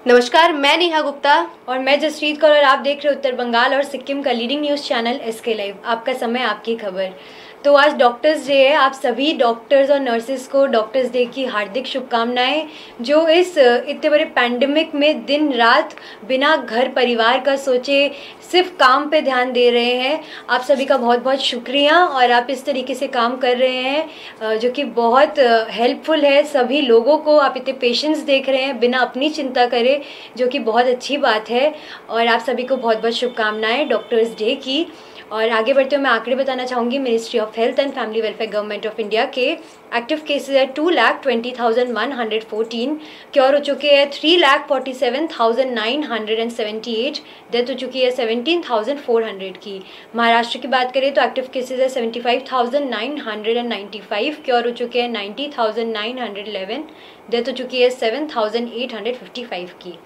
नमस्कार, मैं नेहा गुप्ता और मैं जसप्रीत कौर और आप देख रहे हैं उत्तर बंगाल और सिक्किम का leading news channel SK live. आपका समय, आपकी खबर। तो आज डॉक्टर्स डे है। आप सभी डॉक्टर्स और नर्सेस को डॉक्टर्स डे की हार्दिक शुभकामनाएं, जो इस इतने बड़े पैंडमिक में दिन रात बिना घर परिवार का सोचे सिर्फ काम पे ध्यान दे रहे हैं। आप सभी का बहुत बहुत शुक्रिया। और आप इस तरीके से काम कर रहे हैं जो कि बहुत हेल्पफुल है सभी लोगों को। आप इतने पेशेंस देख रहे हैं बिना अपनी चिंता करे, जो कि बहुत अच्छी बात है। और आप सभी को बहुत बहुत शुभकामनाएं डॉक्टर्स डे की। और आगे बढ़ते हुए मैं आंकड़े बताना चाहूँगी। Ministry of health and family welfare government of India के एक्टिव केसेस है 2,20,114, क्योर हो चुके हैं 3,47,978, डेथ हो चुकी है 17,400 की। महाराष्ट्र की बात करें तो एक्टिव केसेस है 75,995, क्योर हो चुके हैं 90,911, डेथ हो चुकी है 7,855 की।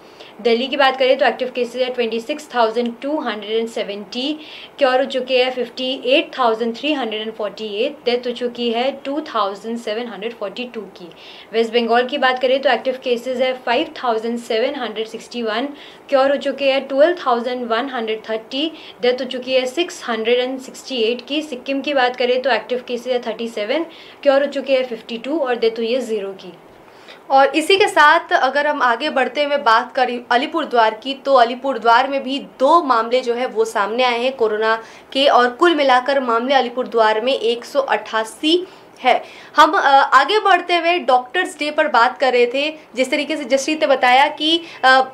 दिल्ली की बात करें तो एक्टिव केसेस है 26,270, क्योर हो चुके हैं 58,348, डेथ हो चुकी है 2,742 की। वेस्ट बंगाल की बात करें तो एक्टिव केसेस है 5,761, क्योर हो चुके हैं 12,130, डेथ हो चुकी है 668 की। सिक्किम की बात करें तो एक्टिव केसेस है 37, क्योर हो चुके हैं 52 और डेथ हुई है 0 की। और इसी के साथ अगर हम आगे बढ़ते हुए बात करें अलीपुरद्वार की, तो अलीपुरद्वार में भी 2 मामले जो है वो सामने आए हैं कोरोना के, और कुल मिलाकर मामले अलीपुरद्वार में 188 है। हम आगे बढ़ते हुए डॉक्टर्स डे पर बात कर रहे थे। जिस तरीके से जसप्रीत ने बताया कि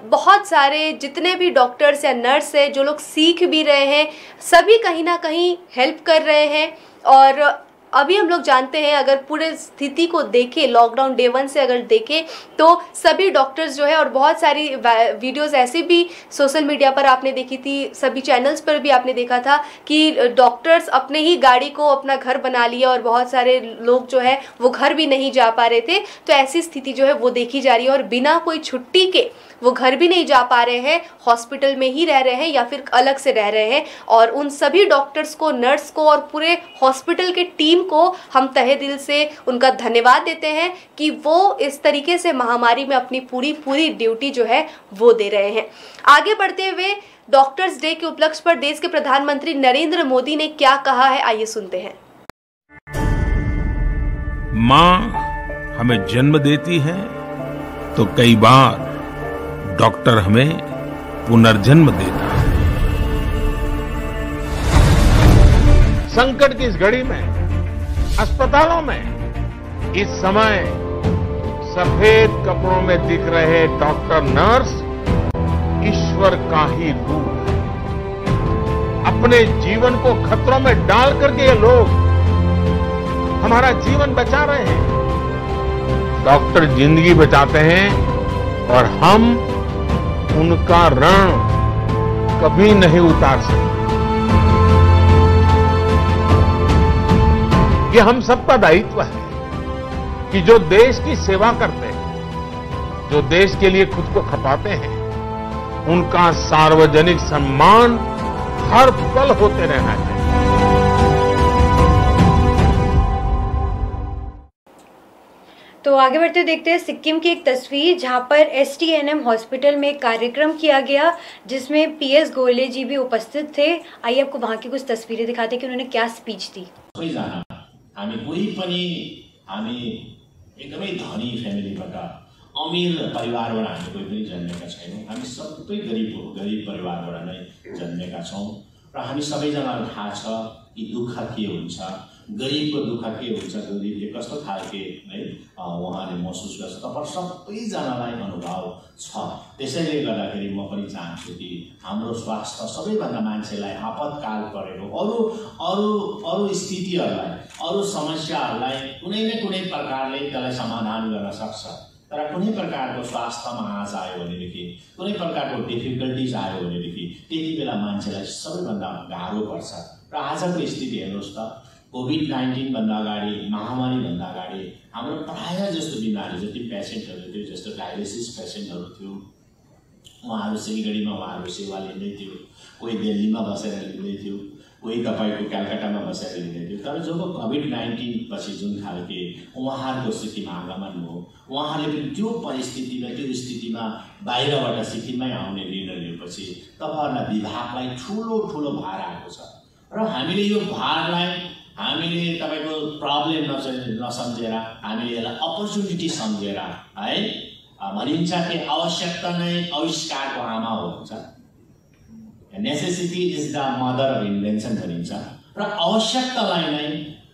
बहुत सारे जितने भी डॉक्टर्स या नर्स हैं, जो लोग सीख भी रहे हैं, सभी कहीं ना कहीं हेल्प कर रहे हैं। और अभी हम लोग जानते हैं, अगर पूरे स्थिति को देखें, लॉकडाउन डे 1 से अगर देखें, तो सभी डॉक्टर्स जो है, और बहुत सारी वीडियोस ऐसे भी सोशल मीडिया पर आपने देखी थी, सभी चैनल्स पर भी आपने देखा था कि डॉक्टर्स अपने ही गाड़ी को अपना घर बना लिया, और बहुत सारे लोग जो है वो घर भी नहीं जा पा रहे थे। तो ऐसी स्थिति जो है वो देखी जा रही है, और बिना कोई छुट्टी के वो घर भी नहीं जा पा रहे हैं, हॉस्पिटल में ही रह रहे हैं या फिर अलग से रह रहे हैं। और उन सभी डॉक्टर्स को, नर्स को और पूरे हॉस्पिटल के टीम को हम तहे दिल से उनका धन्यवाद देते हैं कि वो इस तरीके से महामारी में अपनी पूरी ड्यूटी जो है वो दे रहे हैं। आगे बढ़ते हुए डॉक्टर्स डे के उपलक्ष्य पर देश के प्रधानमंत्री नरेंद्र मोदी ने क्या कहा है, आइए सुनते हैं। माँ हमें जन्म देती है तो कई बार डॉक्टर हमें पुनर्जन्म देता है। संकट की इस घड़ी में अस्पतालों में इस समय सफेद कपड़ों में दिख रहे डॉक्टर नर्स ईश्वर का ही रूप है। अपने जीवन को खतरों में डाल करके ये लोग हमारा जीवन बचा रहे हैं। डॉक्टर जिंदगी बचाते हैं और हम उनका ऋण कभी नहीं उतार सकते। ये हम सबका दायित्व है कि जो देश की सेवा करते हैं, जो देश के लिए खुद को खपाते हैं, उनका सार्वजनिक सम्मान हर पल होते रहना चाहिए। तो आगे बढ़ते हुए देखते हैं सिक्किम की एक तस्वीर, जहां पर STNM हॉस्पिटल में एक कार्यक्रम किया गया, जिसमें PS गोयले जी भी उपस्थित थे। आइए आपको वहां की कुछ तस्वीरें दिखाते हैं कि उन्होंने क्या स्पीच दी। हामी कोही पनि हामी एकदमै धनी फ्यामिलीबाट, अमीर परिवारबाट हामी कोही पनि जन्मेका छैनौँ। हामी सबै गरिब परिवारबाट नै जन्मेका छौँ र हामी सबैजनालाई थाहा छ कि दुःख के हुन्छ, गरिबको दुःख के हुन्छ, गरिबले कस्तो खालके है उहाँले महसुस गर्छ, तपाईँ सबैजनालाई अनुभव छ। त्यसैले गर्दाखेरि म पनि चाहन्छु कि हाम्रो स्वास्थ्य सबैभन्दा मान्छेलाई आपतकाल परेको अरू स्थितिहरूलाई, अरू समस्याहरूलाई कुनै न कुनै प्रकारले त्यसलाई समाधान गर्न सक्छ। तर कुनै प्रकारको स्वास्थ्यमा आँच आयो भनेदेखि, कुनै प्रकारको डिफिकल्टिज आयो भनेदेखि त्यति बेला मान्छेलाई सबैभन्दा गाह्रो पर्छ। र आजको स्थिति हेर्नुहोस् त, कोभिड-19 भन्दा अगाडि, महामारीभन्दा अगाडि हाम्रो प्रायः जस्तो बिमारी जति पेसेन्टहरू थियो, जस्तो डायलिसिस पेसेन्टहरू थियो, उहाँहरू सिलगढीमा उहाँहरू सेवा लिँदै थियो, कोही दिल्लीमा बसेर लिँदै थियो, कोही तपाईको कलकत्तामा बसेर लिँदै थियो। तर जब कोभिड-19 पछि जुन खालके उहाँहरूको स्थितिमा आगमन भयो, उहाँले पनि त्यो परिस्थितिमा त्यो स्थितिमा बाहिरबाट सिक्किममै आउने निर्णय लिएपछि तपाईहरुलाई विभागलाई ठूलो ठूलो भार आएको छ र हामीले यो भारलाई हामीले तपाईको प्रब्लम नसम्झेर हामीले यसलाई अपर्च्युनिटी सम्झेर है भनिन्छ कि आवश्यकता नै आविष्कारको आमा हो भन्छ। Necessity is the mother of invention भनिन्छ र आवश्यकतालाई नै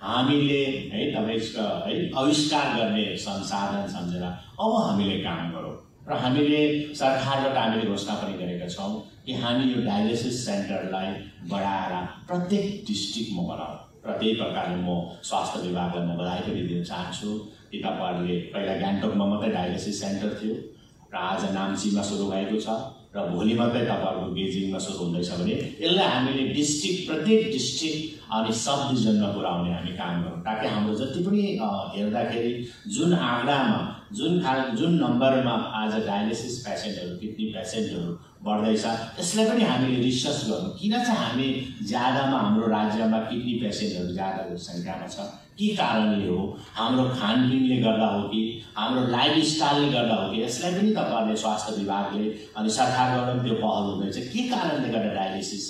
हामीले है तपाईको है आविष्कार गर्ने संसाधन सम्झेर अब हामीले काम गरौँ र हामीले सरकारबाट हामीले घोषणा पनि गरेका छौं कि हामी यो डायलिसिस सेन्टरलाई बढाएर प्रत्येक डिस्ट्रिक्टमा बनाऊ र त्यही प्रकारले म स्वास्थ्य विभागलाई म बधाई पनि दिन चाहन्छु कि तपाईहरुले पहिला गान्तोकमा मात्रै डायलिसिस सेन्टर थियो र आज नाम्चीमा सुरु भएको छ र भोलि मात्रै तपाईहरुको गेजिङमा सुरु हुँदैछ भने यसलाई हामीले डिस्ट्रिक्ट प्रत्येक डिस्ट्रिक्ट अनि सब डिभिजनमा पुर्याउने हामी काम गरौँ ताकि हाम्रो जति पनि हेर्दाखेरि जुन आँकडामा जुन नम्बरमा आज डायलिसिस पेशेन्टहरु किडनी पेशेन्टहरु बढ्दैछ त्यसलाई पनि हामीले रिसर्च गर्नु किन चाहिँ हामी ज्यादामा हाम्रो राज्यमा किडनी पेशेन्टहरु ज्यादाको संख्यामा छ के कारणले हो हाम्रो खानपिनले गर्दा हो कि हाम्रो लाइफस्टाइलले गर्दा हो कि यसलाई पनि तपाईहरुले स्वास्थ्य विभागले अनि सरकारबाट पनि त्यो पहल हुँदैछ के कारणले गर्दा डायलिसिस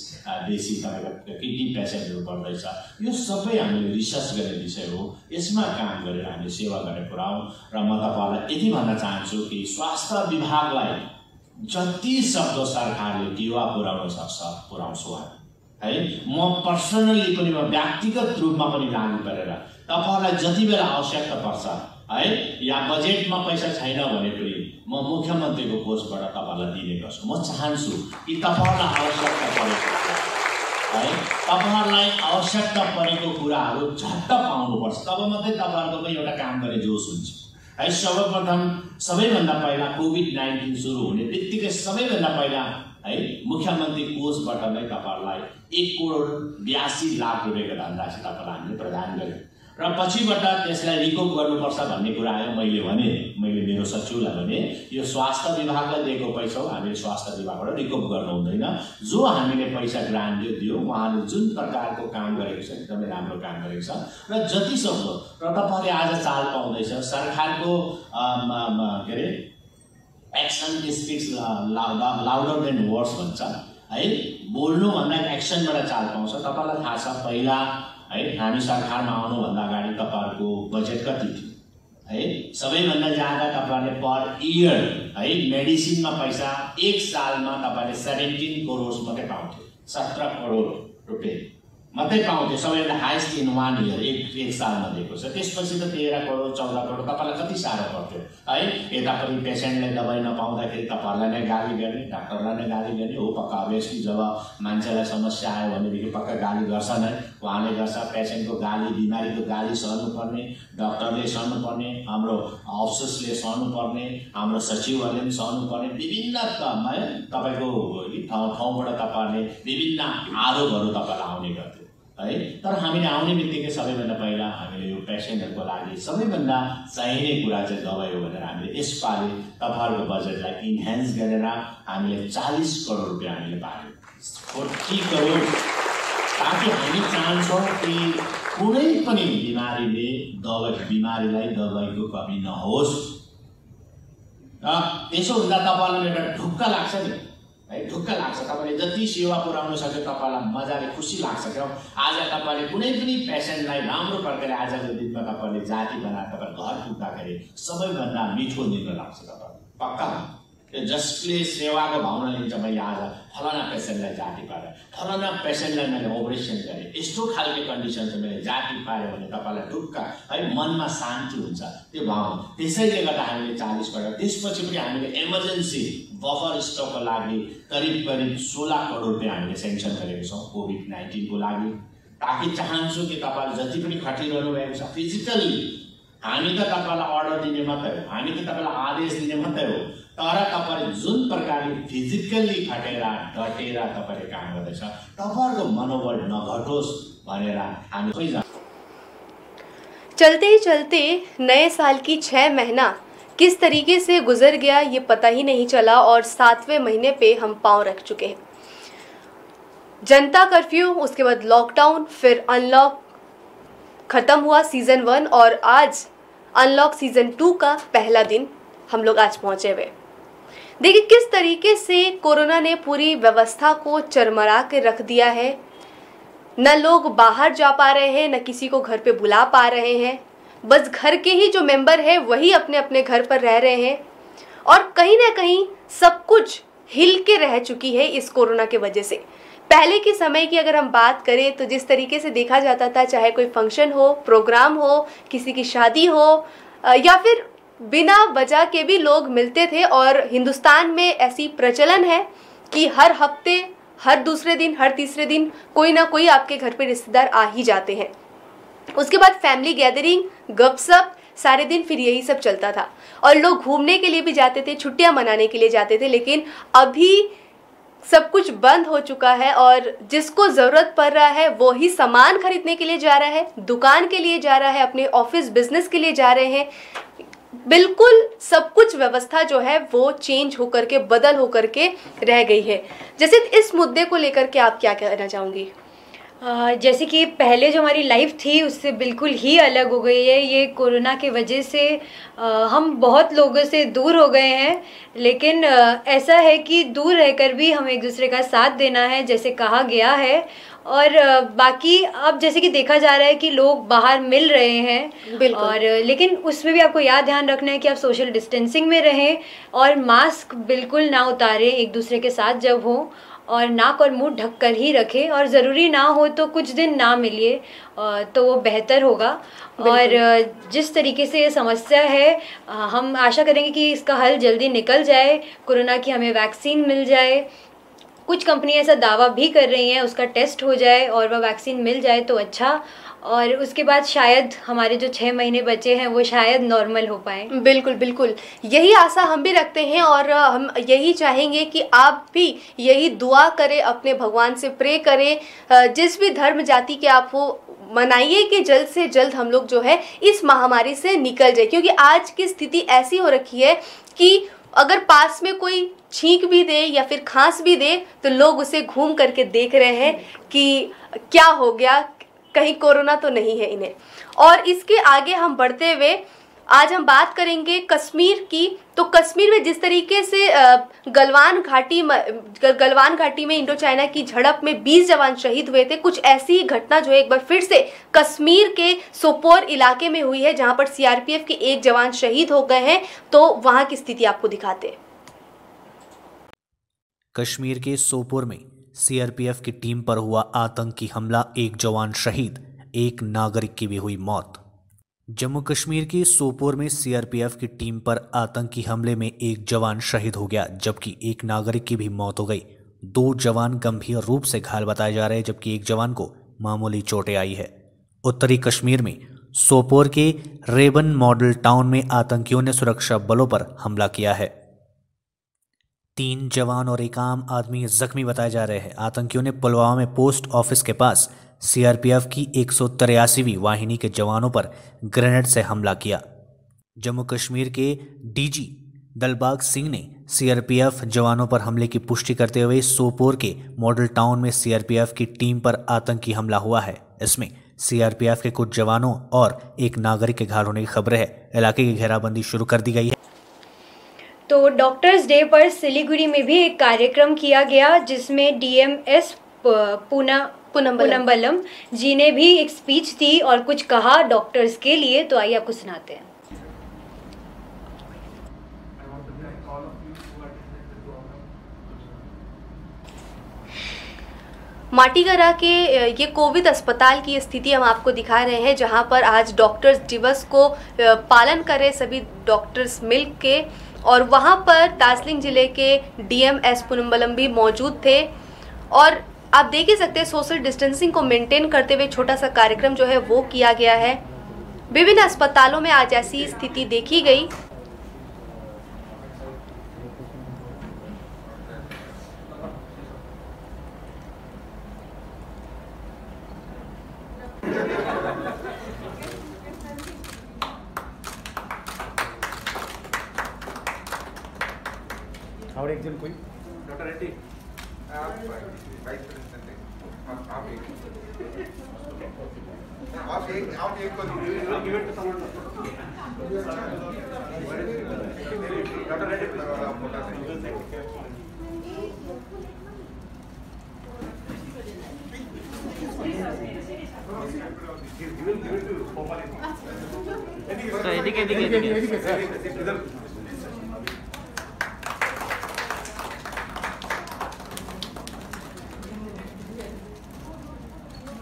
बेसी तपाईको किडनी पेशेन्टहरु बढ्दैछ यो सबै हामीले रिसर्च गर्ने विषय हो यसमा काम गरेर हामीले सेवा गर्ने पुर्याउँ र म तपाईहरुलाई यति भन्न चाहन्छु कि स्वास्थ्य विभागलाई जति सक्दो सरकारले टेवा पुर्याउन सक्छ पुर्याउँछु है म पर्सनली पनि म व्यक्तिगत रूपमा पनि लागि परेर तपाईहरुलाई जति बेला आवश्यकता पर्छ है या बजेटमा पैसा छैन भने पनि म मुख्यमन्त्रीको कोषबाट तपाईहरुलाई दिने गर्छु म चाहन्छु कि तपाईहरुलाई आवश्यकता परेको है तपाईहरुलाई आवश्यकता परेको कुराहरु झट्ट पाउनुपर्छ तब मात्रै तपाईहरुको एउटा काम गर्ने जोश हुन्छ है। सर्वप्रथम सबैभन्दा पहिला कोभिड-19 सुरु हुने बित्तिकै सबैभन्दा पहिला है मुख्यमन्त्री कोषबाट नै तपाईहरुलाई 1,82,00,000 रुपैयाँको धनराशि तपाईहरुलाई हामीले प्रदान गर्यौं र पछिबाट त्यसलाई रिकभ गर्नुपर्छ भन्ने कुरा आयो मैले मेरो सचिवलाई भने यो स्वास्थ्य विभागलाई दिएको पैसा हो हामीले स्वास्थ्य विभागबाट रिकभ गर्नु हुँदैन जो हामीले पैसा ग्रान्ट दियो उहाँले जुन प्रकारको काम गरेको छ एकदमै राम्रो काम गरेको छ र जति सक्दो र तपाईहरुले आज चाल पाउँदैछ सरकारको के रे action speaks louder than words भन्छ है बोल्नु भन्दा एक्सनबाट चाल पाउँछ तपाईहरुलाई थाहा छ पहिला है हामी सरकारमा आउनु भन्दा अगाडि तपाईहरुको बजेट कति थियो है सबैभन्दा ज्यादा तपाईहरुले पर इयर है मेडिसिनमा पैसा एक सालमा तपाईहरुले 17 करोड मात्रै पाउँथे 17 करोड रुपैयाँ मात्रै पाउँथे सबैभन्दा हाईएस्ट इन 1 इयर एक सालमा दिएको छ त्यसपछि त 13 करोड 14 करोड तपाईलाई कति साह्रो पर्थ्यो है यता पनि पेशेन्टले दबाई नपाउँदाखेरि तपाईहरुलाई नै गाली गर्ने डाक्टरलाई नै गाली गर्ने हो पक्का अभियसली जब मान्छेलाई समस्या आयो भनेदेखि पक्का गाली गर्छ नै उहाँले गर्छ पेशेन्टको गाली बिमारीको गाली सहनु पर्ने डाक्टरले सहनु पर्ने हाम्रो अफिसले सहनु पर्ने हाम्रो सचिवहरूले पनि सहनु पर्ने विभिन्न तपाईको ठाउँबाट तपाईहरुले विभिन्न आरोपहरु तपाईलाई आउने गर्थे है तर हामीले आउने बित्तिकै सबैभन्दा पहिला हामीले यो पेशेन्टहरुको लागि सबैभन्दा चाहिने कुरा चाहिँ दबाई हो भनेर हामीले यसपालि तपाईहरुको बजेटलाई इन्हान्स गरेर हामीले 40 करोड रुपैयाँ हामीले पायौं 40 करोड ताकि हामी चाहन्छौं कि कुनै पनि बिमारीलाई दबाईको कमी नहोस् र त्यसो हुँदा तपाईहरुलाई एउटा ढुक्क लाग्छ नि है ढुक्क लाग्छ तपाईले जति सेवा पुर्याउन सक्यो तपाईलाई मजाले खुसी लाग्छ के आज तपाईले कुनै पनि पेशेन्टलाई राम्रो प्रकारले आजको दिनमा तपाईले जाति बनाएर तपाईं घर पुग्दाखेरि सबैभन्दा मिठो दिन लाग्छ तपाईलाई पक्का जसले सेवाको भावना लिन्छ मैले आज फलाना पेशेन्टलाई जाति पारे फलाना पेशेन्टलाई मैले अपरेसन गरे यस्तो खालको कन्डिसन छ मैले जाति पारे भने तपाईलाई ढुक्क है मनमा शान्ति हुन्छ त्यो भावना त्यसैले गर्दा हामीले 40 करोड त्यसपछि पनि हामीले इमर्जेन्सी बफर स्टकको लागि करिब 16 करोड रुपैयाँ हामीले सेंक्सन गरेको छौं कोभिड-19 को लागि ताकि चाहन्छु कि तपाईले जति पनि खटिरहनु भएको छ फिजिकली हामी त तपाईलाई अर्डर दिने मात्रै हो हामी त तपाईलाई आदेश दिने मात्रै हो तर तपाईले जुन प्रकारले फिजिकली खटेर डटेर तपाईले काम गर्दैछ तपाईहरुको मनोबल नघटोस् भनेर हामी खोइ जान्छ। चलते ही चलते नए साल की 6 महीना किस तरीके से गुजर गया ये पता ही नहीं चला और 7वें महीने पे हम पांव रख चुके हैं। जनता कर्फ्यू, उसके बाद लॉकडाउन, फिर अनलॉक खत्म हुआ सीजन 1 और आज अनलॉक सीजन 2 का पहला दिन हम लोग आज पहुंचे हुए। देखिए किस तरीके से कोरोना ने पूरी व्यवस्था को चरमरा के रख दिया है। न लोग बाहर जा पा रहे हैं, न किसी को घर पे बुला पा रहे हैं। बस घर के ही जो मेंबर है वही अपने अपने घर पर रह रहे हैं और कहीं ना कहीं सब कुछ हिल के रह चुकी है इस कोरोना के वजह से। पहले के समय की अगर हम बात करें तो जिस तरीके से देखा जाता था, चाहे कोई फंक्शन हो, प्रोग्राम हो, किसी की शादी हो या फिर बिना वजह के भी लोग मिलते थे। और हिंदुस्तान में ऐसी प्रचलन है कि हर हफ्ते, हर दूसरे दिन, हर तीसरे दिन कोई ना कोई आपके घर पे रिश्तेदार आ ही जाते हैं। उसके बाद फैमिली गैदरिंग, गपशप, सारे दिन फिर यही सब चलता था और लोग घूमने के लिए भी जाते थे, छुट्टियां मनाने के लिए जाते थे। लेकिन अभी सब कुछ बंद हो चुका है और जिसको ज़रूरत पड़ रहा है वो ही सामान खरीदने के लिए जा रहा है, दुकान के लिए जा रहा है, अपने ऑफिस बिजनेस के लिए जा रहे हैं। बिल्कुल सब कुछ व्यवस्था जो है वो चेंज होकर के, बदल होकर के रह गई है। जैसे इस मुद्दे को लेकर के आप क्या कहना चाहूँगी? जैसे कि पहले जो हमारी लाइफ थी उससे बिल्कुल ही अलग हो गई है। ये कोरोना की वजह से हम बहुत लोगों से दूर हो गए हैं, लेकिन ऐसा है कि दूर रहकर भी हमें एक दूसरे का साथ देना है जैसे कहा गया है। और बाकी अब जैसे कि देखा जा रहा है कि लोग बाहर मिल रहे हैं और लेकिन उसमें भी आपको याद ध्यान रखना है कि आप सोशल डिस्टेंसिंग में रहें और मास्क बिल्कुल ना उतारें एक दूसरे के साथ जब हो, और नाक और मुंह ढक कर ही रखें और ज़रूरी ना हो तो कुछ दिन ना मिलिए तो वो बेहतर होगा। और जिस तरीके से ये समस्या है हम आशा करेंगे कि इसका हल जल्दी निकल जाए, कोरोना की हमें वैक्सीन मिल जाए। कुछ कंपनियां ऐसा दावा भी कर रही हैं उसका टेस्ट हो जाए और वह वैक्सीन मिल जाए तो अच्छा, और उसके बाद शायद हमारे जो 6 महीने बचे हैं वो शायद नॉर्मल हो पाए। बिल्कुल बिल्कुल, यही आशा हम भी रखते हैं और हम यही चाहेंगे कि आप भी यही दुआ करें, अपने भगवान से प्रे करें। जिस भी धर्म जाति के आप हो, मनाइए कि जल्द से जल्द हम लोग जो है इस महामारी से निकल जाए। क्योंकि आज की स्थिति ऐसी हो रखी है कि अगर पास में कोई छींक भी दे या फिर खांस भी दे तो लोग उसे घूम करके देख रहे हैं कि क्या हो गया, कहीं कोरोना तो नहीं है इन्हें। और इसके आगे हम बढ़ते हुए आज हम बात करेंगे कश्मीर की। तो कश्मीर में जिस तरीके से गलवान घाटी में इंडो चाइना की झड़प में 20 जवान शहीद हुए थे, कुछ ऐसी ही घटना जो है एक बार फिर से कश्मीर के सोपोर इलाके में हुई है, जहां पर सीआरपीएफ के 1 जवान शहीद हो गए हैं। तो वहां की स्थिति आपको दिखाते हैं। कश्मीर के सोपोर में सीआरपीएफ की टीम पर हुआ आतंकी हमला, 1 जवान शहीद, 1 नागरिक की भी हुई मौत। जम्मू कश्मीर के सोपोर में सीआरपीएफ की टीम पर आतंकी हमले में 1 जवान शहीद हो गया, जबकि 1 नागरिक की भी मौत हो गई। 2 जवान गंभीर रूप से घायल बताए जा रहे हैं, जबकि 1 जवान को मामूली चोटें आई है। उत्तरी कश्मीर में सोपोर के रेबन मॉडल टाउन में आतंकियों ने सुरक्षा बलों पर हमला किया है। 3 जवान और 1 आम आदमी जख्मी बताए जा रहे हैं। आतंकियों ने पुलवामा में पोस्ट ऑफिस के पास सीआरपीएफ की 183वीं वाहिनी के जवानों पर ग्रेनेड से हमला किया। जम्मू कश्मीर के डीजी दिलबाग सिंह ने सीआरपीएफ जवानों पर हमले की पुष्टि करते हुए सोपोर के मॉडल टाउन में सीआरपीएफ की टीम पर आतंकी हमला हुआ है। इसमें सीआरपीएफ के कुछ जवानों और 1 नागरिक के घायल होने की खबर है। इलाके की घेराबंदी शुरू कर दी गई है। तो डॉक्टर्स डे पर सिलीगुड़ी में भी एक कार्यक्रम किया गया, जिसमें डीएमएस पूनम्बलम जी ने भी एक स्पीच दी और कुछ कहा डॉक्टर्स के लिए। तो आइए आपको सुनाते हैं। माटीगरा के ये कोविड अस्पताल की स्थिति हम आपको दिखा रहे हैं, जहां पर आज डॉक्टर्स दिवस को पालन कर रहे सभी डॉक्टर्स मिल के। और वहां पर दार्जिलिंग जिले के डीएमएस पूनम्बलम भी मौजूद थे। और आप देख ही सकते हैं सोशल डिस्टेंसिंग को मेंटेन करते हुए छोटा सा कार्यक्रम जो है वो किया गया है। विभिन्न अस्पतालों में आज ऐसी स्थिति देखी गई। और एक जन कोई डॉक्टर रेड्डी आप वाइस प्रेसिडेंट हैं। आप एक को give it to someone doctor ready photo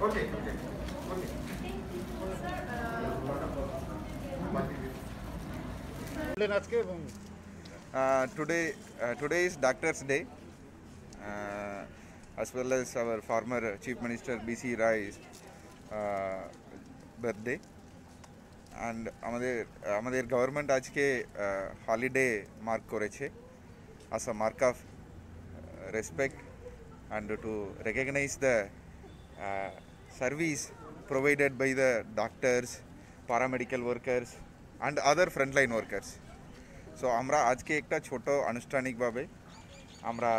Okay. Today is Doctors Day, as well as our former Chief Minister B.C. Rai's birthday. And আমাদের গভর্নমেন্ট আজকে হলিডে মার্ক করেছে as a mark of respect and to recognize the service provided by the doctors, paramedical workers and other frontline workers. So আমরা আজকে একটা ছোট আনুষ্ঠানিকভাবে আমরা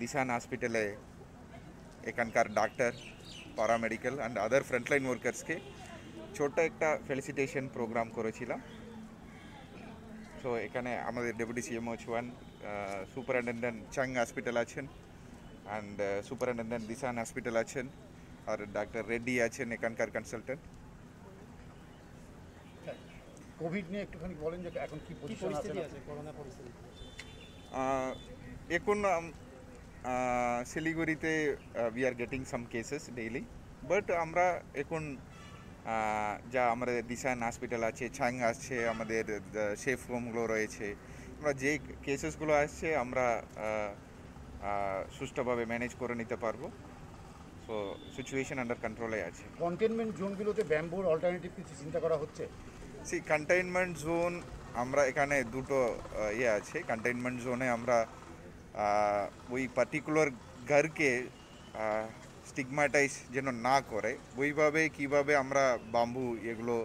দিশান হসপিটালে এখানকার doctor, paramedical and other frontline ওয়ার্কার্সকে ছোট একটা ফেলিসিটেশন প্রোগ্রাম করেছিলাম। সো এখানে আমাদের ডেপুটি সিএমও ছোয়ান, সুপারিনটেন্ডেন্ট চাং হসপিটাল আছেন অ্যান্ড সুপারিনটেন্ডেন্ট দিশান হসপিটাল আছেন, আর ডাক্তার রেড্ডি আছেন এখানকার কনসালটেন্ট। কোভিড নিয়ে একটুখানি বলেন যে এখন কি পরিস্থিতি আছে, করোনা পরিস্থিতি এখন শিলিগুড়িতে we are getting some cases daily, but আমরা এখন যা আমাদের দিশান হসপিটাল আছে, ছাং আছে, আমাদের সেফ হোমগুলো রয়েছে, আমরা যে কেসেসগুলো আসছে আমরা সুষ্ঠুভাবে ম্যানেজ করে নিতে পারবো। সো সিচুয়েশন আন্ডার কন্ট্রোলে আছে। কন্টেনমেন্ট জোনগুলোতে ব্যাম্বুর অল্টারনেটিভ কিছু চিন্তা করা হচ্ছে? কন্টেইনমেন্ট জোন আমরা এখানে দুটো আছে। কন্টেইনমেন্ট জোনে আমরা ওই পার্টিকুলার ঘরকে স্টিগমাটাইজ যেন না করে ওইভাবে কিভাবে আমরা বাম্বু এগুলো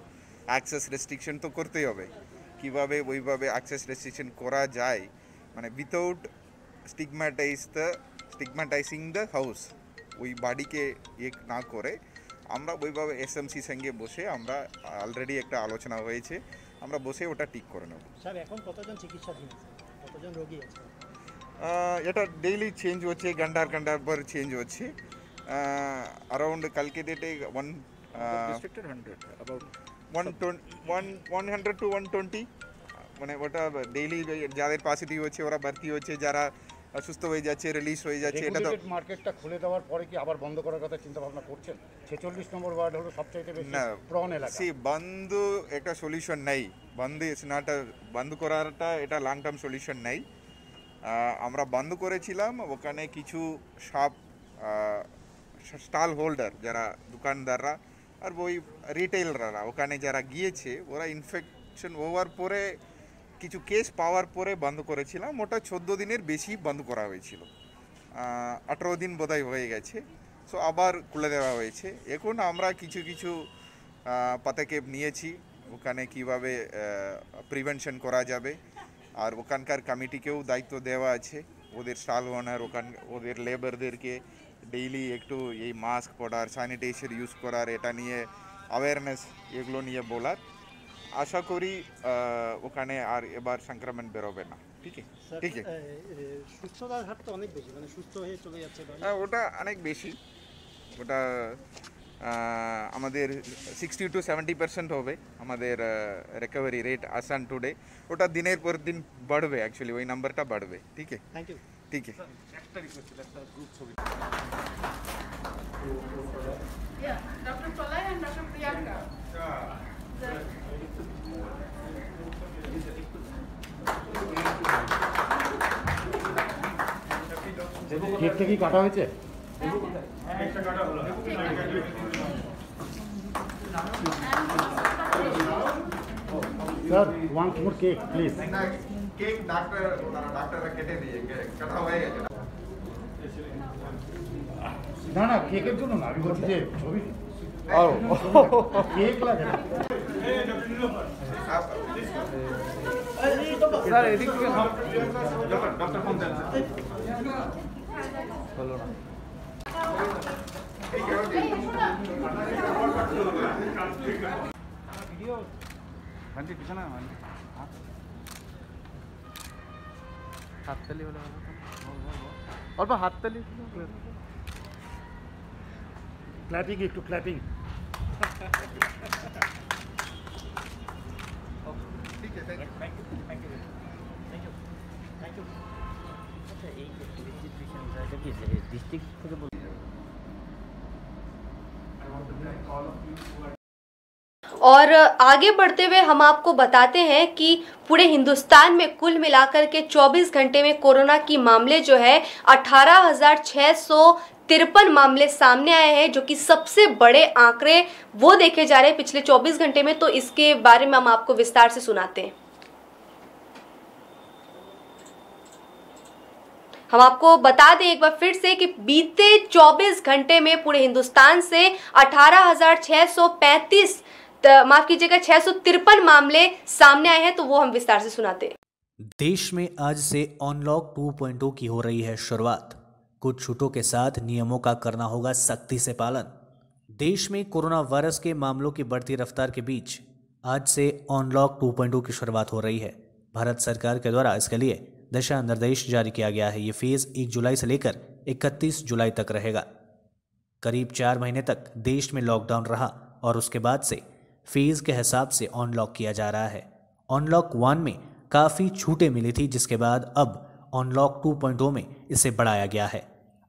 অ্যাক্সেস রেস্ট্রিকশন তো করতেই হবে, কিভাবে ওইভাবে অ্যাক্সেস রেস্ট্রিকশন করা যায়, মানে উইথাউট স্টিগমাটাইজিং দ্য হাউস, ওই বাড়িকে না করে আমরা ওইভাবে এসএমসি সঙ্গে বসে আমরা অলরেডি একটা আলোচনা হয়েছে, আমরা বসে ওটা ঠিক করে নেব। স্যার এখন কতজন চিকিৎসাধীন আছে, কতজন রোগী আছে? এটা ডেইলি চেঞ্জ হচ্ছে, ঘন্টার পর চেঞ্জ হচ্ছে। अराउंड कल के डेटे 100 to 120 মানে ওটা ডেইলি যাদের পজিটিভ হচ্ছে ওরা ভর্তি হচ্ছে, যারা অসুস্থ হয়ে যাচ্ছে রিলিজ হয়ে যাচ্ছে। এটা তো মার্কেটটা খুলে দেওয়ার পরে কি আবার বন্ধ করার কথা চিন্তা ভাবনা করছেন? 46 নম্বর ওয়ার্ড হলো সবচেয়ে বেশি প্রন এলাকা। বন্ধ একটা সলিউশন নেই, বন্ধ ইজ নট বন্ধ করাটা এটা লং টার্ম সলিউশন নেই। আমরা বন্ধ করেছিলাম, ওখানে কিছু শপ স্টল হোল্ডার যারা দোকানদাররা আর ওই রিটেইলাররা ওখানে যারা গিয়েছে ওরা ইনফেকশন হওয়ার পরে কিছু কেস পাওয়ার পরে বন্ধ করেছিলাম। ওটা 14 দিনের বেশি বন্ধ করা হয়েছিল, 18 দিন বোধহয় হয়ে গেছে। সো আবার খুলে দেওয়া হয়েছে। এখন আমরা কিছু পদক্ষেপ নিয়েছি ওখানে কিভাবে প্রিভেনশন করা যাবে, আর ওখানকার কমিটিকেও দায়িত্ব দেওয়া আছে, ওদের স্টল ওনার ওদের লেবারদেরকে ডেইলি একটু এই মাস্ক পরার, স্যানিটাইজার ইউজ করার, এটা নিয়ে অ্যাওয়ারনেস এগুলো নিয়ে বলার। আশা করি ওখানে আর এবার সংক্রমণ বেরোবে না। ঠিক আছে, ঠিক আছে। সুস্থতার হার তো অনেক বেশি, মানে সুস্থ হয়ে চলে যাচ্ছে। হ্যাঁ, ওটা অনেক বেশি, ওটা আমাদের 60 to 70% হবে আমাদের রিকভারি রেট আসান টুডে। ওটা দিনের পর দিন বাড়বে, অ্যাকচুয়ালি ওই নাম্বারটা বাড়বে। ঠিক আছে, থ্যাংক ইউ। ঠিক আছে। একটা রিকোয়েস্ট, একটা গ্রুপ ছবি। Dr. Pralay and Dr. Priyanka. কেকটা কি কাটা হয়েছে? Sir one more cake please. Cake ডাক্তাররা কেটে দিয়ে কাটা হয়ে গেছে। না না, কেকের জন্য না, আমি বলছি যে ছবি কেক লাগে না। স্যার এদিক থেকে ডক্টর ফোন দেন। ক্ল্যাপিং একটু ক্ল্যাপিং और आगे बढ़ते हुए हम आपको बताते हैं कि पूरे हिंदुस्तान में कुल मिलाकर के 24 घंटे में कोरोना की मामले जो है 18,653 मामले सामने आए हैं, जो कि सबसे बड़े आंकड़े वो देखे जा रहे हैं पिछले 24 घंटे में। तो इसके बारे में हम आपको विस्तार से सुनाते हैं। हम आपको बता दें एक बार फिर से कि बीते 24 घंटे में पूरे हिंदुस्तान से 18,635 माफ कीजिएगा 653 मामले सामने आए हैं। तो वो हम विस्तार से सुनाते हैं। देश में आज से अनलॉक 2.0 की हो रही है शुरुआत। कुछ छूटों के साथ नियमों का करना होगा सख्ती से पालन। देश में कोरोना वायरस के मामलों की बढ़ती रफ्तार के बीच आज से अनलॉक 2.0 की शुरुआत हो रही है। भारत सरकार के द्वारा इसके लिए दिशा निर्देश जारी किया गया है। ये फेज 1 जुलाई से लेकर 31 जुलाई तक रहेगा। करीब 4 महीने तक देश में लॉकडाउन रहा और उसके बाद से फेज के हिसाब से अनलॉक किया जा रहा है। अनलॉक 1 में काफ़ी छूटें मिली थी, जिसके बाद अब अनलॉक 2.0 में इसे बढ़ाया गया है।